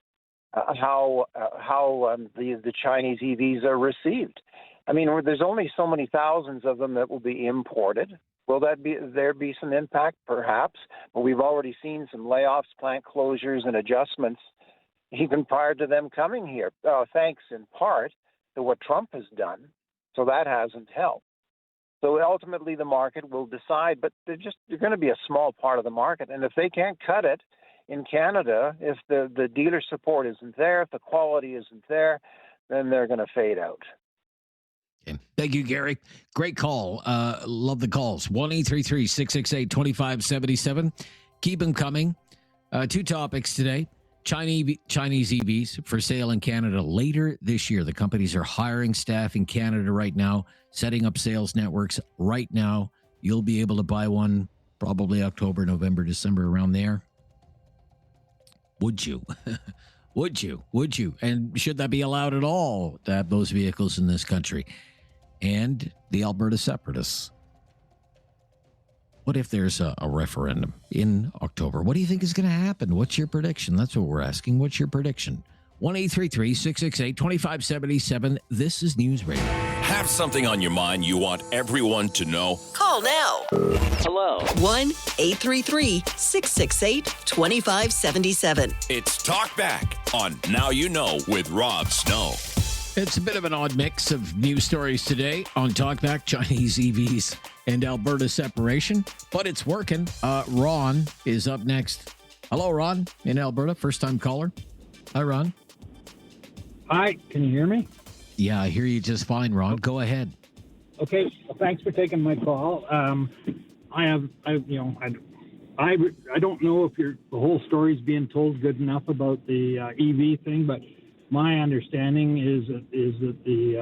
how the Chinese EVs are received. I mean, there's only so many thousands of them that will be imported. Will there be some impact? Perhaps. But we've already seen some layoffs, plant closures, and adjustments even prior to them coming here, thanks in part to what Trump has done. So that hasn't helped. So ultimately the market will decide, but they're going to be a small part of the market. And if they can't cut it in Canada, if the dealer support isn't there, if the quality isn't there, then they're going to fade out. Okay. Thank you, Gary. Great call. Love the calls. 1-833-668-2577. Keep them coming. Two topics today. Chinese EVs for sale in Canada later this year. The companies are hiring staff in Canada right now, setting up sales networks right now. You'll be able to buy one probably October, November, December, around there. Would you? Would you? And should that be allowed at all to have those vehicles in this country? And the Alberta Separatists. What if there's a referendum in October? What do you think is going to happen? What's your prediction? That's what we're asking. What's your prediction? 1-833-668-2577. This is News Radio. Have something on your mind you want everyone to know? Call now. Hello. 1-833-668-2577. It's Talkback on Now You Know with Rob Snow. It's a bit of an odd mix of news stories today on Talkback, Chinese EVs and Alberta separation, but it's working. Ron is up next. Hello, Ron, in Alberta, first-time caller. Hi, Ron. Hi, can you hear me? Yeah, I hear you just fine, Ron. Go ahead. Okay, well, thanks for taking my call. I don't know if the whole story's being told good enough about the EV thing, but my understanding is that the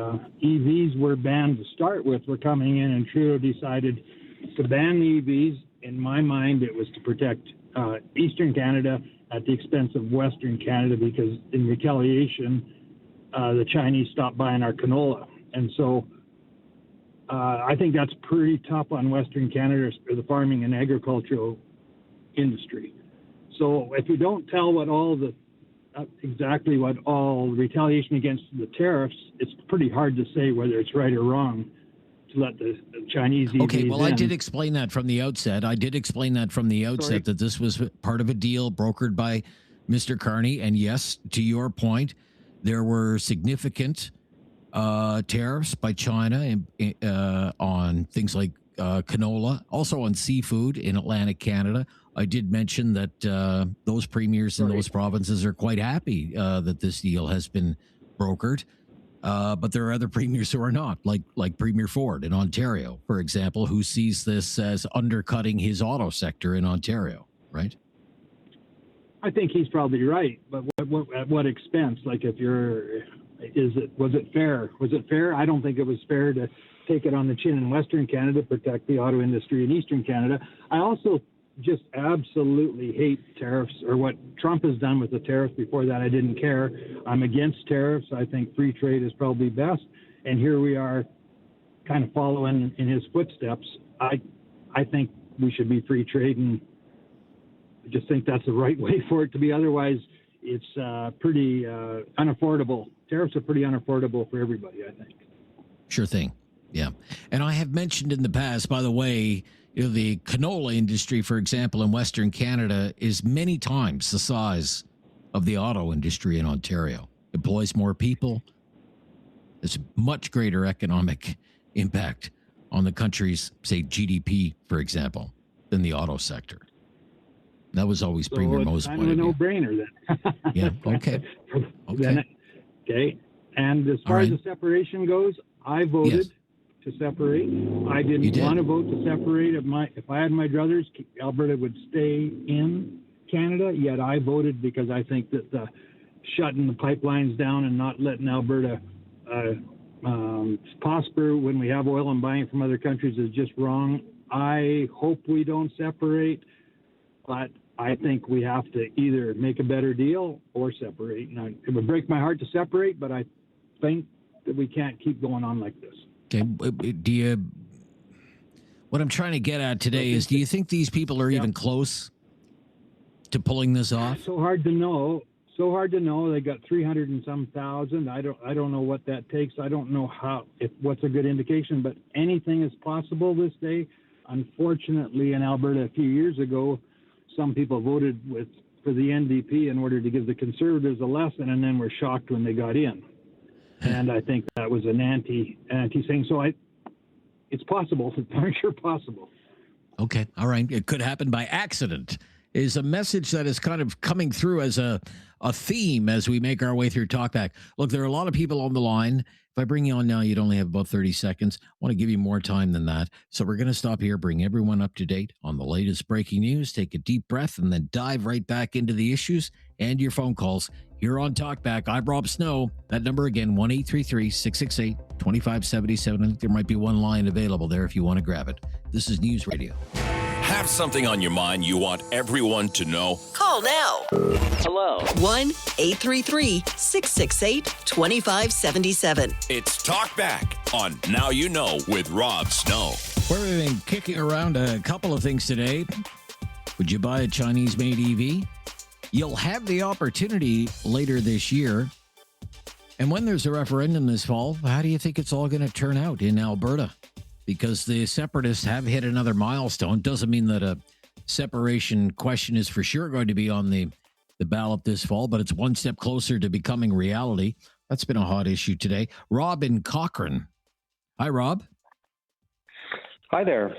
EVs were banned to start with. Were coming in, and Trudeau decided to ban the EVs. In my mind, it was to protect Eastern Canada at the expense of Western Canada, because in retaliation, the Chinese stopped buying our canola. And so I think that's pretty tough on Western Canada, or the farming and agricultural industry. So if you don't tell what all the exactly what all retaliation against the tariffs, it's pretty hard to say whether it's right or wrong to let the Chinese EVs Okay, well, in. I did explain that from the outset. Sorry? That this was part of a deal brokered by Mr. Carney. And yes, to your point, there were significant tariffs by China on things like canola, also on seafood in Atlantic Canada. I did mention that those premiers in those provinces are quite happy that this deal has been brokered. But there are other premiers who are not, like Premier Ford in Ontario, for example, who sees this as undercutting his auto sector in Ontario, right? I think he's probably right, but at what expense? Like, was it fair? Was it fair? I don't think it was fair to take it on the chin in Western Canada, protect the auto industry in Eastern Canada. I also just absolutely hate tariffs, or what Trump has done with the tariffs. Before that, I didn't care. I'm against tariffs. I think free trade is probably best. And here we are kind of following in his footsteps. I think we should be free trade, and I just think that's the right way for it to be. Otherwise, it's pretty unaffordable. Tariffs are pretty unaffordable for everybody, I think. Sure thing. Yeah. And I have mentioned in the past, by the way, the canola industry, for example, in Western Canada is many times the size of the auto industry in Ontario. Employs more people. There's much greater economic impact on the country's, say, GDP, for example, than the auto sector. That was always Premier Mo's point of view. It's kind of a no-brainer then. Yeah, okay. Okay. And as far as the separation goes, I voted to separate. I didn't want to vote to separate. If I had my druthers, Alberta would stay in Canada, yet I voted because I think that shutting the pipelines down and not letting Alberta prosper when we have oil and buying from other countries is just wrong. I hope we don't separate, but I think we have to either make a better deal or separate. And it would break my heart to separate, but I think that we can't keep going on like this. Okay. What I'm trying to get at today is, do you think these people are even close to pulling this off? So hard to know. They got 300 and some thousand. I don't know what that takes. I don't know what's a good indication, but anything is possible this day. Unfortunately, in Alberta a few years ago, some people voted for the NDP in order to give the Conservatives a lesson, and then were shocked when they got in. And I think that was an anti thing. So it's possible. It's darn sure possible. Okay. All right. It could happen by accident is a message that is kind of coming through as a theme as we make our way through Talkback. Look, there are a lot of people on the line. If I bring you on now, you'd only have about 30 seconds. I want to give you more time than that. So we're going to stop here, bring everyone up to date on the latest breaking news, take a deep breath, and then dive right back into the issues and your phone calls here on Talkback. I'm Rob Snow. That number again, 1-833-668-2577. I think there might be one line available there if you want to grab it. This is News Radio. Have something on your mind you want everyone to know? Call now. Hello. 1-833-668-2577. It's Talkback on Now You Know with Rob Snow. We've been kicking around a couple of things today. Would you buy a Chinese-made EV? You'll have the opportunity later this year. And when there's a referendum this fall, how do you think it's all going to turn out in Alberta? Because the Separatists have hit another milestone. Doesn't mean that a separation question is for sure going to be on the ballot this fall, but it's one step closer to becoming reality. That's been a hot issue today. Rob in Cochrane. Hi, Rob. Hi there.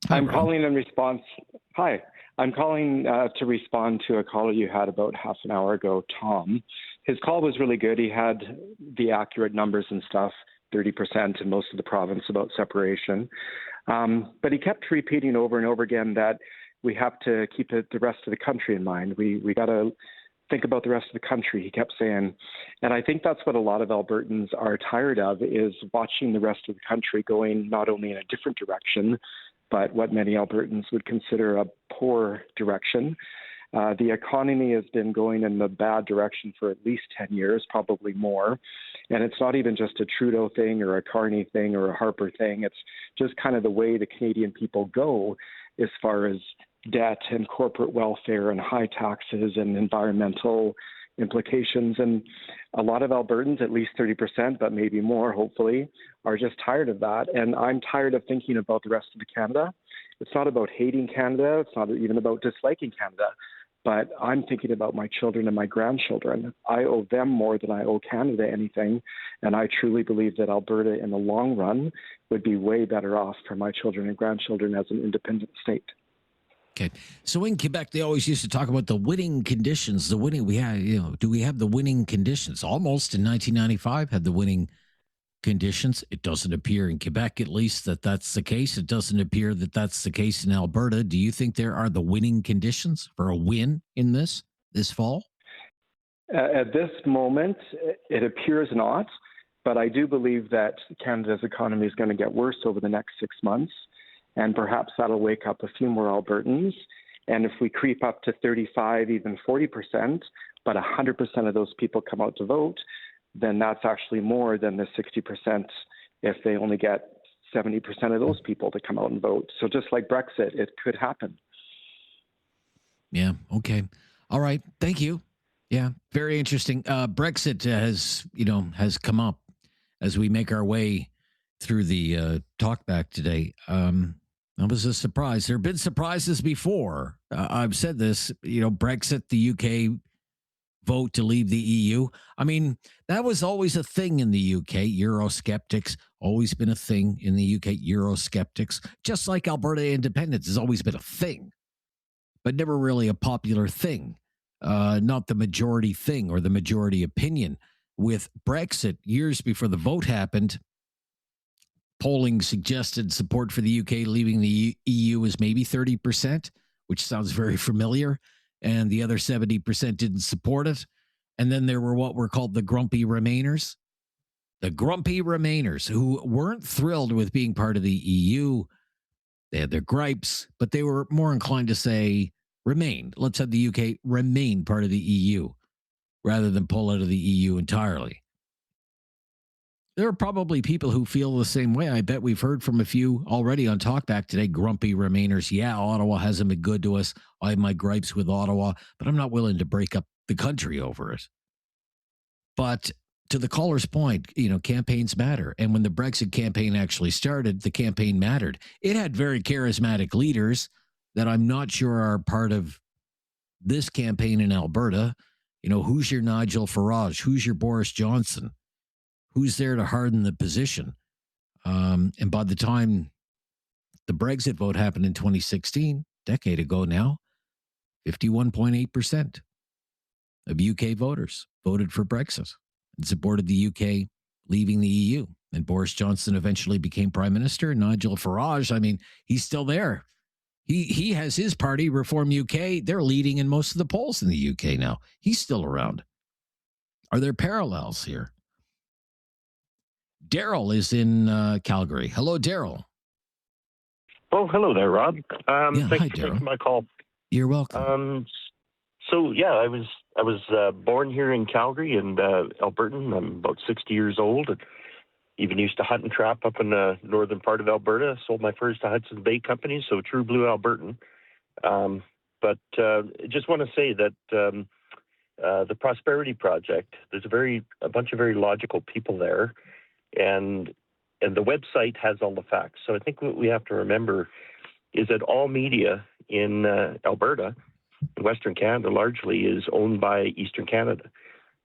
I'm calling in response. Hi. I'm calling to respond to a call you had about half an hour ago, Tom. His call was really good. He had the accurate numbers and stuff. 30% in most of the province about separation. But he kept repeating over and over again that we have to keep the rest of the country in mind. We got to think about the rest of the country, he kept saying. And I think that's what a lot of Albertans are tired of, is watching the rest of the country going not only in a different direction, but what many Albertans would consider a poor direction. The economy has been going in the bad direction for at least 10 years, probably more. And it's not even just a Trudeau thing or a Carney thing or a Harper thing. It's just kind of the way the Canadian people go as far as debt and corporate welfare and high taxes and environmental implications. And a lot of Albertans, at least 30%, but maybe more, hopefully, are just tired of that. And I'm tired of thinking about the rest of Canada. It's not about hating Canada. It's not even about disliking Canada. But I'm thinking about my children and my grandchildren. I owe them more than I owe Canada anything. And I truly believe that Alberta, in the long run, would be way better off for my children and grandchildren as an independent state. Okay. So in Quebec, they always used to talk about the winning conditions. Do we have the winning conditions? Almost in 1995 had the winning conditions. It doesn't appear in Quebec, at least, that that's the case. It doesn't appear that that's the case in Alberta. Do you think there are the winning conditions for a win in this fall? At this moment, it appears not, but I do believe that Canada's economy is going to get worse over the next 6 months, and perhaps that'll wake up a few more Albertans. And if we creep up to 35, even 40%, but 100% of those people come out to vote, then that's actually more than the 60% if they only get 70% of those people to come out and vote. So just like Brexit, it could happen. Yeah, okay. All right, thank you. Yeah, very interesting. Brexit has come up as we make our way through the talkback today. That was a surprise. There have been surprises before. I've said this, Brexit, the UK vote to leave the EU. I mean, that was always a thing in the UK. Eurosceptics, always been a thing in the UK. Eurosceptics, just like Alberta independence has always been a thing, but never really a popular thing. Not the majority thing or the majority opinion. With Brexit, years before the vote happened, polling suggested support for the UK leaving the EU was maybe 30%, which sounds very familiar. And the other 70% didn't support it. And then there were what were called the grumpy Remainers. The grumpy Remainers who weren't thrilled with being part of the EU. They had their gripes, but they were more inclined to say, remain. Let's have the UK remain part of the EU rather than pull out of the EU entirely. There are probably people who feel the same way. I bet we've heard from a few already on Talkback today, grumpy Remainers. Yeah, Ottawa hasn't been good to us. I have my gripes with Ottawa, but I'm not willing to break up the country over it. But to the caller's point, campaigns matter. And when the Brexit campaign actually started, the campaign mattered. It had very charismatic leaders that I'm not sure are part of this campaign in Alberta. Who's your Nigel Farage? Who's your Boris Johnson? Who's there to harden the position? And by the time the Brexit vote happened in 2016, decade ago now, 51.8% of UK voters voted for Brexit and supported the UK leaving the EU. And Boris Johnson eventually became prime minister. Nigel Farage, he's still there. He has his party, Reform UK. They're leading in most of the polls in the UK now. He's still around. Are there parallels here? Daryl is in Calgary. Hello, Daryl. Oh, hello there, Rob. Thanks for Daryl. taking my call. You're welcome. I was born here in Calgary and Albertan. I'm about 60 years old. And even used to hunt and trap up in the northern part of Alberta. Sold my first to Hudson Bay Company, so true blue Albertan. But just want to say that the Prosperity Project, there's a bunch of very logical people there. And the website has all the facts. So I think what we have to remember is that all media in Alberta, in Western Canada largely, is owned by Eastern Canada.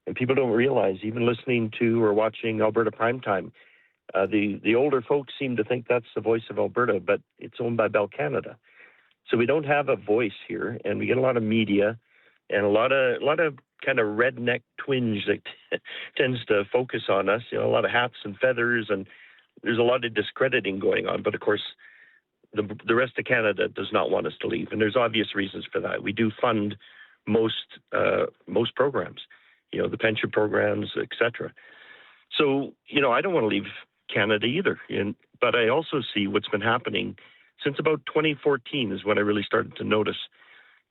And people don't realize, even listening to or watching Alberta Primetime, the older folks seem to think that's the voice of Alberta, but it's owned by Bell Canada. So we don't have a voice here, and we get a lot of media and a lot of kind of redneck twinge that tends to focus on us, a lot of hats and feathers, and there's a lot of discrediting going on. But of course, the rest of Canada does not want us to leave, and there's obvious reasons for that. We do fund most programs, the pension programs, etc. So, I don't want to leave Canada either, but I also see what's been happening since about 2014 is when I really started to notice.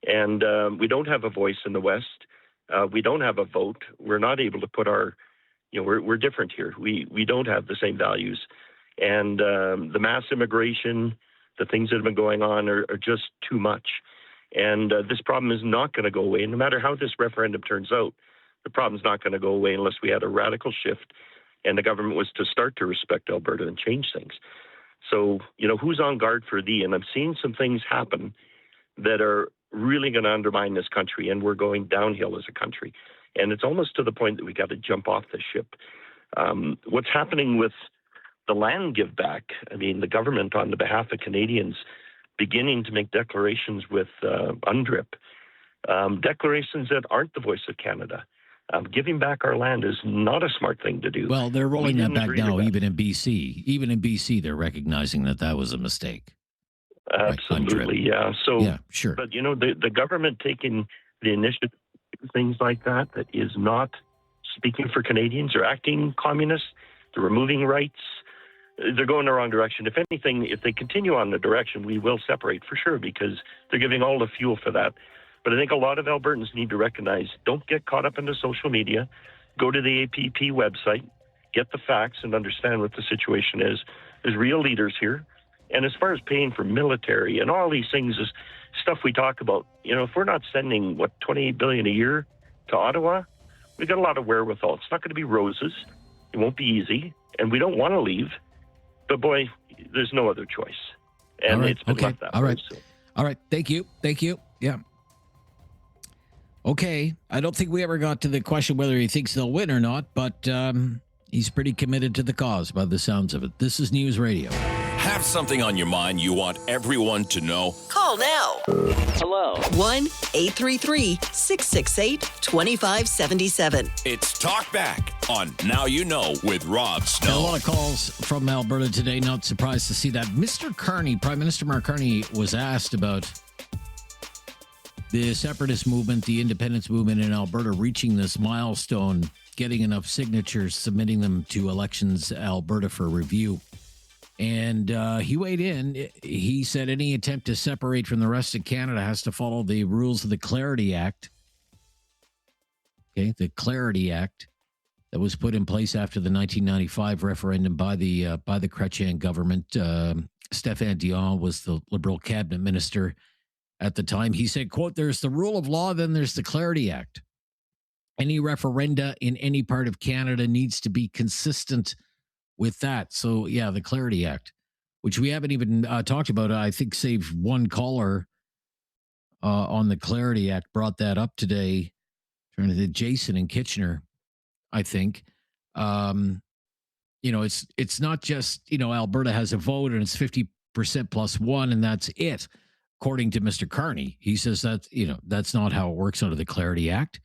And we don't have a voice in the West. We don't have a vote. We're not able to put our, we're different here. We don't have the same values. And the mass immigration, the things that have been going on are just too much. And this problem is not going to go away. No matter how this referendum turns out, The problem's not going to go away unless we had a radical shift and the government was to start to respect Alberta and change things. So, who's on guard for thee? And I'm seeing some things happen that are really going to undermine this country, and we're going downhill as a country. And it's almost to the point that we got to jump off the ship. What's happening with the land give back? I mean, the government on the behalf of Canadians beginning to make declarations with UNDRIP, declarations that aren't the voice of Canada. Giving back our land is not a smart thing to do. Well, they're rolling that back now, even in BC. Even in BC, they're recognizing that was a mistake. Absolutely, yeah. So, yeah, sure. But, the government taking the initiative, things like that is not speaking for Canadians or acting communist. They're removing rights. They're going the wrong direction. If anything, if they continue on the direction, we will separate for sure, because they're giving all the fuel for that. But I think a lot of Albertans need to recognize, don't get caught up into social media. Go to the APP website, get the facts, and understand what the situation is. There's real leaders here. And as far as paying for military and all these things is stuff we talk about, if we're not sending, $28 billion a year to Ottawa, we've got a lot of wherewithal. It's not going to be roses. It won't be easy. And we don't want to leave. But boy, there's no other choice. And it's been left that way. All right. Thank you. Yeah. Okay. I don't think we ever got to the question whether he thinks they'll win or not, but he's pretty committed to the cause by the sounds of it. This is News Radio. Have something on your mind you want everyone to know? Call now. Hello. 1-833-668-2577. It's Talkback on Now You Know with Rob Snow. A lot of calls from Alberta today. Not surprised to see that. Mr. Carney, Prime Minister Mark Carney, was asked about the separatist movement, the independence movement in Alberta reaching this milestone, getting enough signatures, submitting them to Elections Alberta for review. And he weighed in. He said any attempt to separate from the rest of Canada has to follow the rules of the Clarity Act. Okay, the Clarity Act that was put in place after the 1995 referendum by the Chrétien government. Stéphane Dion was the Liberal cabinet minister at the time. He said, quote, "There's the rule of law, then there's the Clarity Act. Any referenda in any part of Canada needs to be consistent with that." So, yeah, the Clarity Act, which we haven't even talked about. I think save one caller on the Clarity Act brought that up today. Trying to think, Jason in Kitchener, I think. It's not just, Alberta has a vote and it's 50% plus one and that's it. According to Mr. Carney, he says that, that's not how it works under the Clarity Act.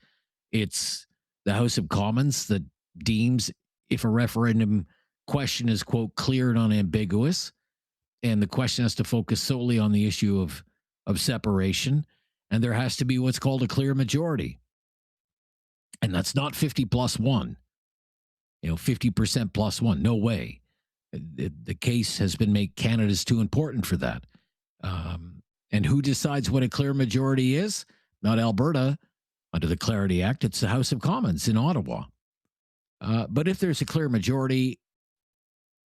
It's the House of Commons that deems if a referendum question is, quote, clear and unambiguous, and the question has to focus solely on the issue of separation, and there has to be what's called a clear majority. And that's not 50 plus one, 50% plus one. No way. The case has been made Canada's too important for that. And who decides what a clear majority is? Not Alberta under the Clarity Act. It's the House of Commons in Ottawa. But if there's a clear majority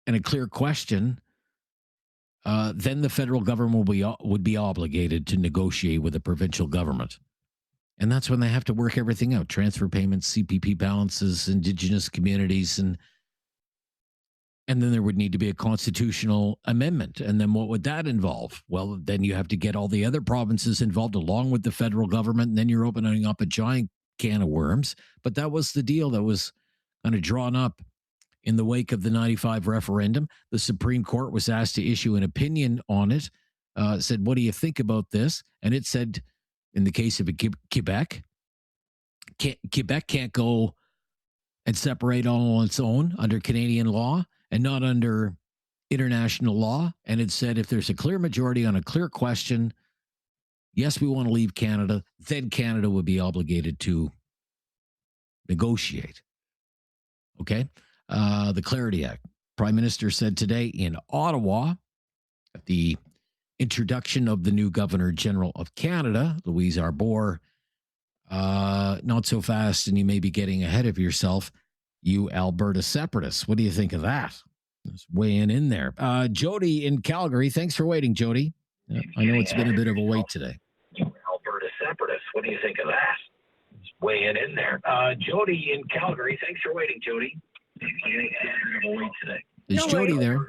and a clear question, then the federal government would be obligated to negotiate with the provincial government. And that's when they have to work everything out. Transfer payments, CPP balances, Indigenous communities, and then there would need to be a constitutional amendment. And then what would that involve? Well, then you have to get all the other provinces involved along with the federal government, and then you're opening up a giant can of worms. But that was the deal that was kind of drawn up in the wake of the 95 referendum. The Supreme Court was asked to issue an opinion on it, said, what do you think about this? And it said, in the case of Quebec, Quebec can't go and separate all on its own under Canadian law and not under international law. And it said if there's a clear majority on a clear question, yes, we want to leave Canada, then Canada would be obligated to negotiate. Okay? The Clarity Act. Prime Minister said today in Ottawa at the introduction of the new Governor General of Canada, Louise Arbour, not so fast, and you may be getting ahead of yourself, you Alberta separatists. What do you think of that? Just weighing in there. Jody in Calgary, thanks for waiting, Jody. I know it's been a bit of a wait today. You Alberta separatists. What do you think of that? weighing in there. Jody in Calgary. Thanks for waiting, Jody. Wait today. Is Jody there?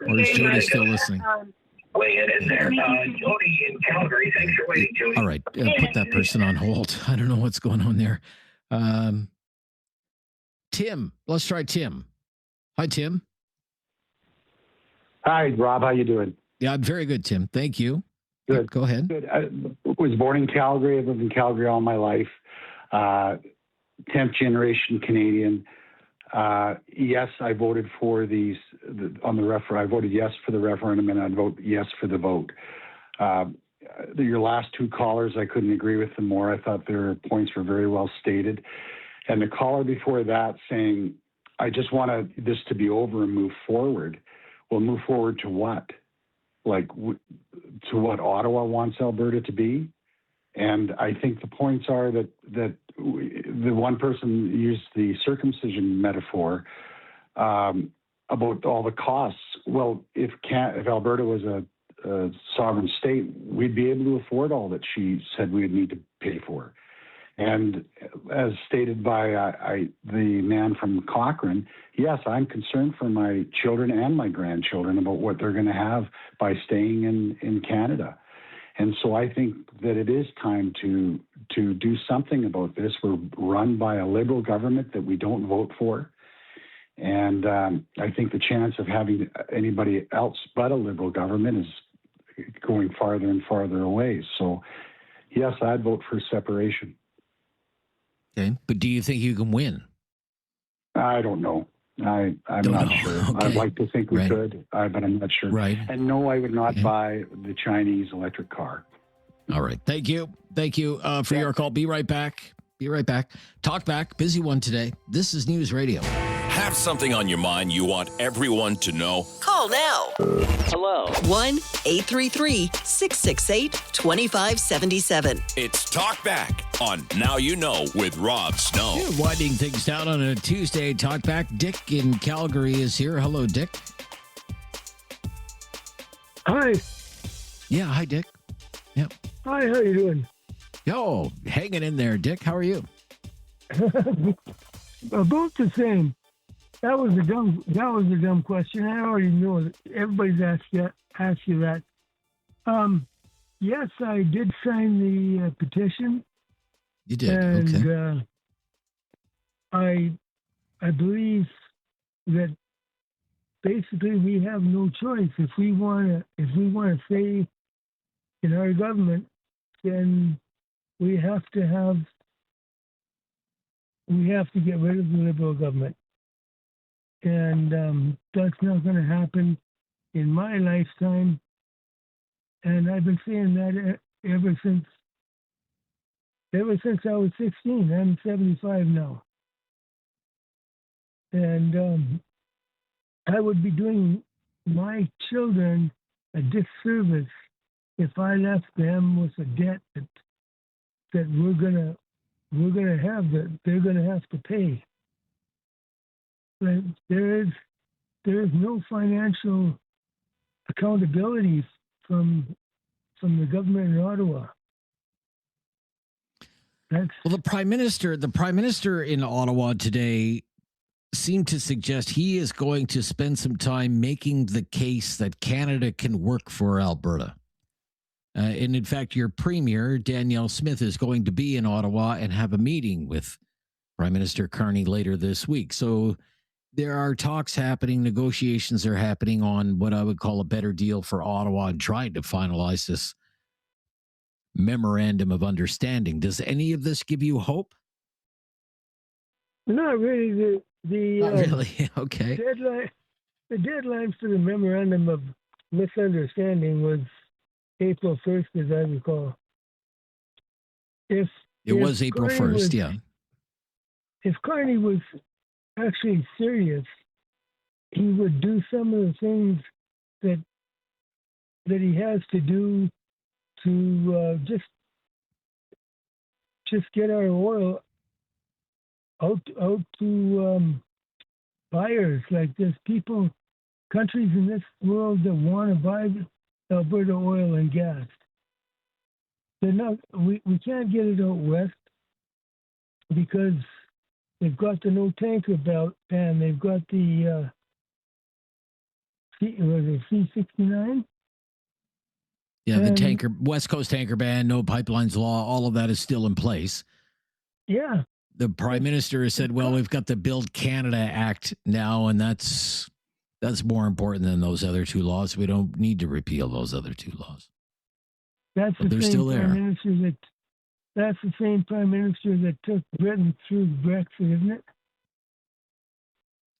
Or is Jody still listening? Weighing in there. Jody in Calgary. Thanks for waiting, Jody. All right. Put that person on hold. I don't know what's going on there. Tim. Let's try Tim. Hi, Tim. Hi, Rob. How you doing? Yeah, I'm very good, Tim. Thank you. Good. Go ahead. Good. I was born in Calgary. I've lived in Calgary all my life. 10th generation Canadian. Yes, I voted for on the referendum. I voted yes for the referendum, and I'd vote yes for the vote. Your last two callers, I couldn't agree with them more. I thought their points were very well stated. And the caller before that saying, I just want this to be over and move forward. Well, move forward to what? Like to what Ottawa wants Alberta to be? And I think the points are that the one person used the circumcision metaphor about all the costs. Well, if Alberta was a sovereign state, we'd be able to afford all that she said we would need to pay for. And as stated by the man from Cochrane, yes, I'm concerned for my children and my grandchildren about what they're going to have by staying in Canada. And so I think that it is time to do something about this. We're run by a Liberal government that we don't vote for. And I think the chance of having anybody else but a Liberal government is going farther and farther away. So, yes, I'd vote for separation. Okay, but do you think you can win? I don't know. I'm not sure. Okay. I'd like to think we could, but I'm not sure. Right. And no, I would not buy the Chinese electric car. All right. Thank you. Thank you for your call. Be right back. Be right back. Talkback. Busy one today. This is News Radio. Have something on your mind you want everyone to know? Call now. Hello. 1-833-668-2577. It's Talkback on Now You Know with Rob Snow. Yeah, winding things down on a Tuesday. Talkback. Dick in Calgary is here. Hello, Dick. Hi. Yeah. Hi, Dick. Yeah. Hi. How you doing? Yo, hanging in there, Dick. How are you? About the same. That was a dumb question. I already know it. Everybody's asked you that. Yes, I did sign the petition. You did. And I believe that basically we have no choice. If we want to stay in our government, then we have to get rid of the Liberal government. And that's not going to happen in my lifetime. And I've been saying that ever since I was 16. I'm 75 now. And I would be doing my children a disservice if I left them with a debt that we're gonna have that they're gonna have to pay. But there is no financial accountability from the government in Ottawa. Well, the prime minister in Ottawa today seemed to suggest he is going to spend some time making the case that Canada can work for Alberta. And in fact, your premier, Danielle Smith, is going to be in Ottawa and have a meeting with Prime Minister Carney later this week. So there are talks happening, negotiations are happening on what I would call a better deal for Ottawa and trying to finalize this memorandum of understanding. Does any of this give you hope? Not really. Not really. Okay. The deadline for the memorandum of misunderstanding was April 1st, as I recall. It was April 1st, yeah. If Carney was actually serious, he would do some of the things that he has to do to just get our oil out to buyers. Like there's countries in this world that want to buy Alberta oil and gas. They're not. We can't get it out west. because they've got the no tanker belt ban. They've got the C-69. Yeah, the West Coast tanker ban, no pipelines law, all of that is still in place. Yeah. The Prime Minister has said, well, we've got the Build Canada Act now, and that's more important than those other two laws. We don't need to repeal those other two laws. That's the same Prime Minister that took Britain through Brexit, isn't it?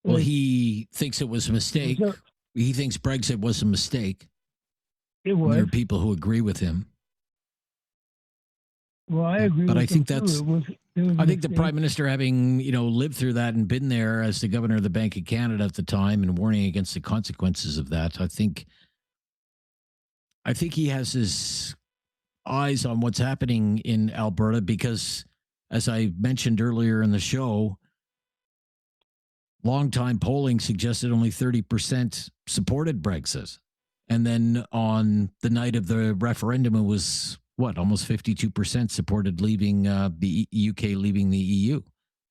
Well, he thinks it was a mistake. He thinks Brexit was a mistake. It was. There are people who agree with him. Well, I agree. But with I think him that's. Too. I think the Prime Minister, having lived through that and been there as the governor of the Bank of Canada at the time and warning against the consequences of that, I think he has his eyes on what's happening in Alberta because, as I mentioned earlier in the show, long-time polling suggested only 30% supported Brexit. And then on the night of the referendum, it was, almost 52% supported leaving the UK leaving the EU.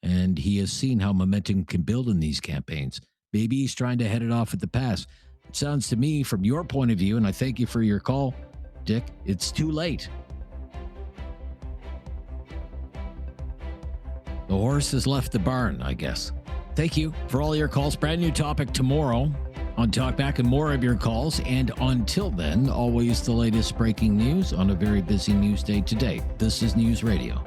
And he has seen how momentum can build in these campaigns. Maybe he's trying to head it off at the pass. It sounds to me, from your point of view, and I thank you for your call, Dick, it's too late. The horse has left the barn, I guess. Thank you for all your calls. Brand new topic tomorrow on Talkback and more of your calls. And until then, always the latest breaking news on a very busy news day today. This is News Radio.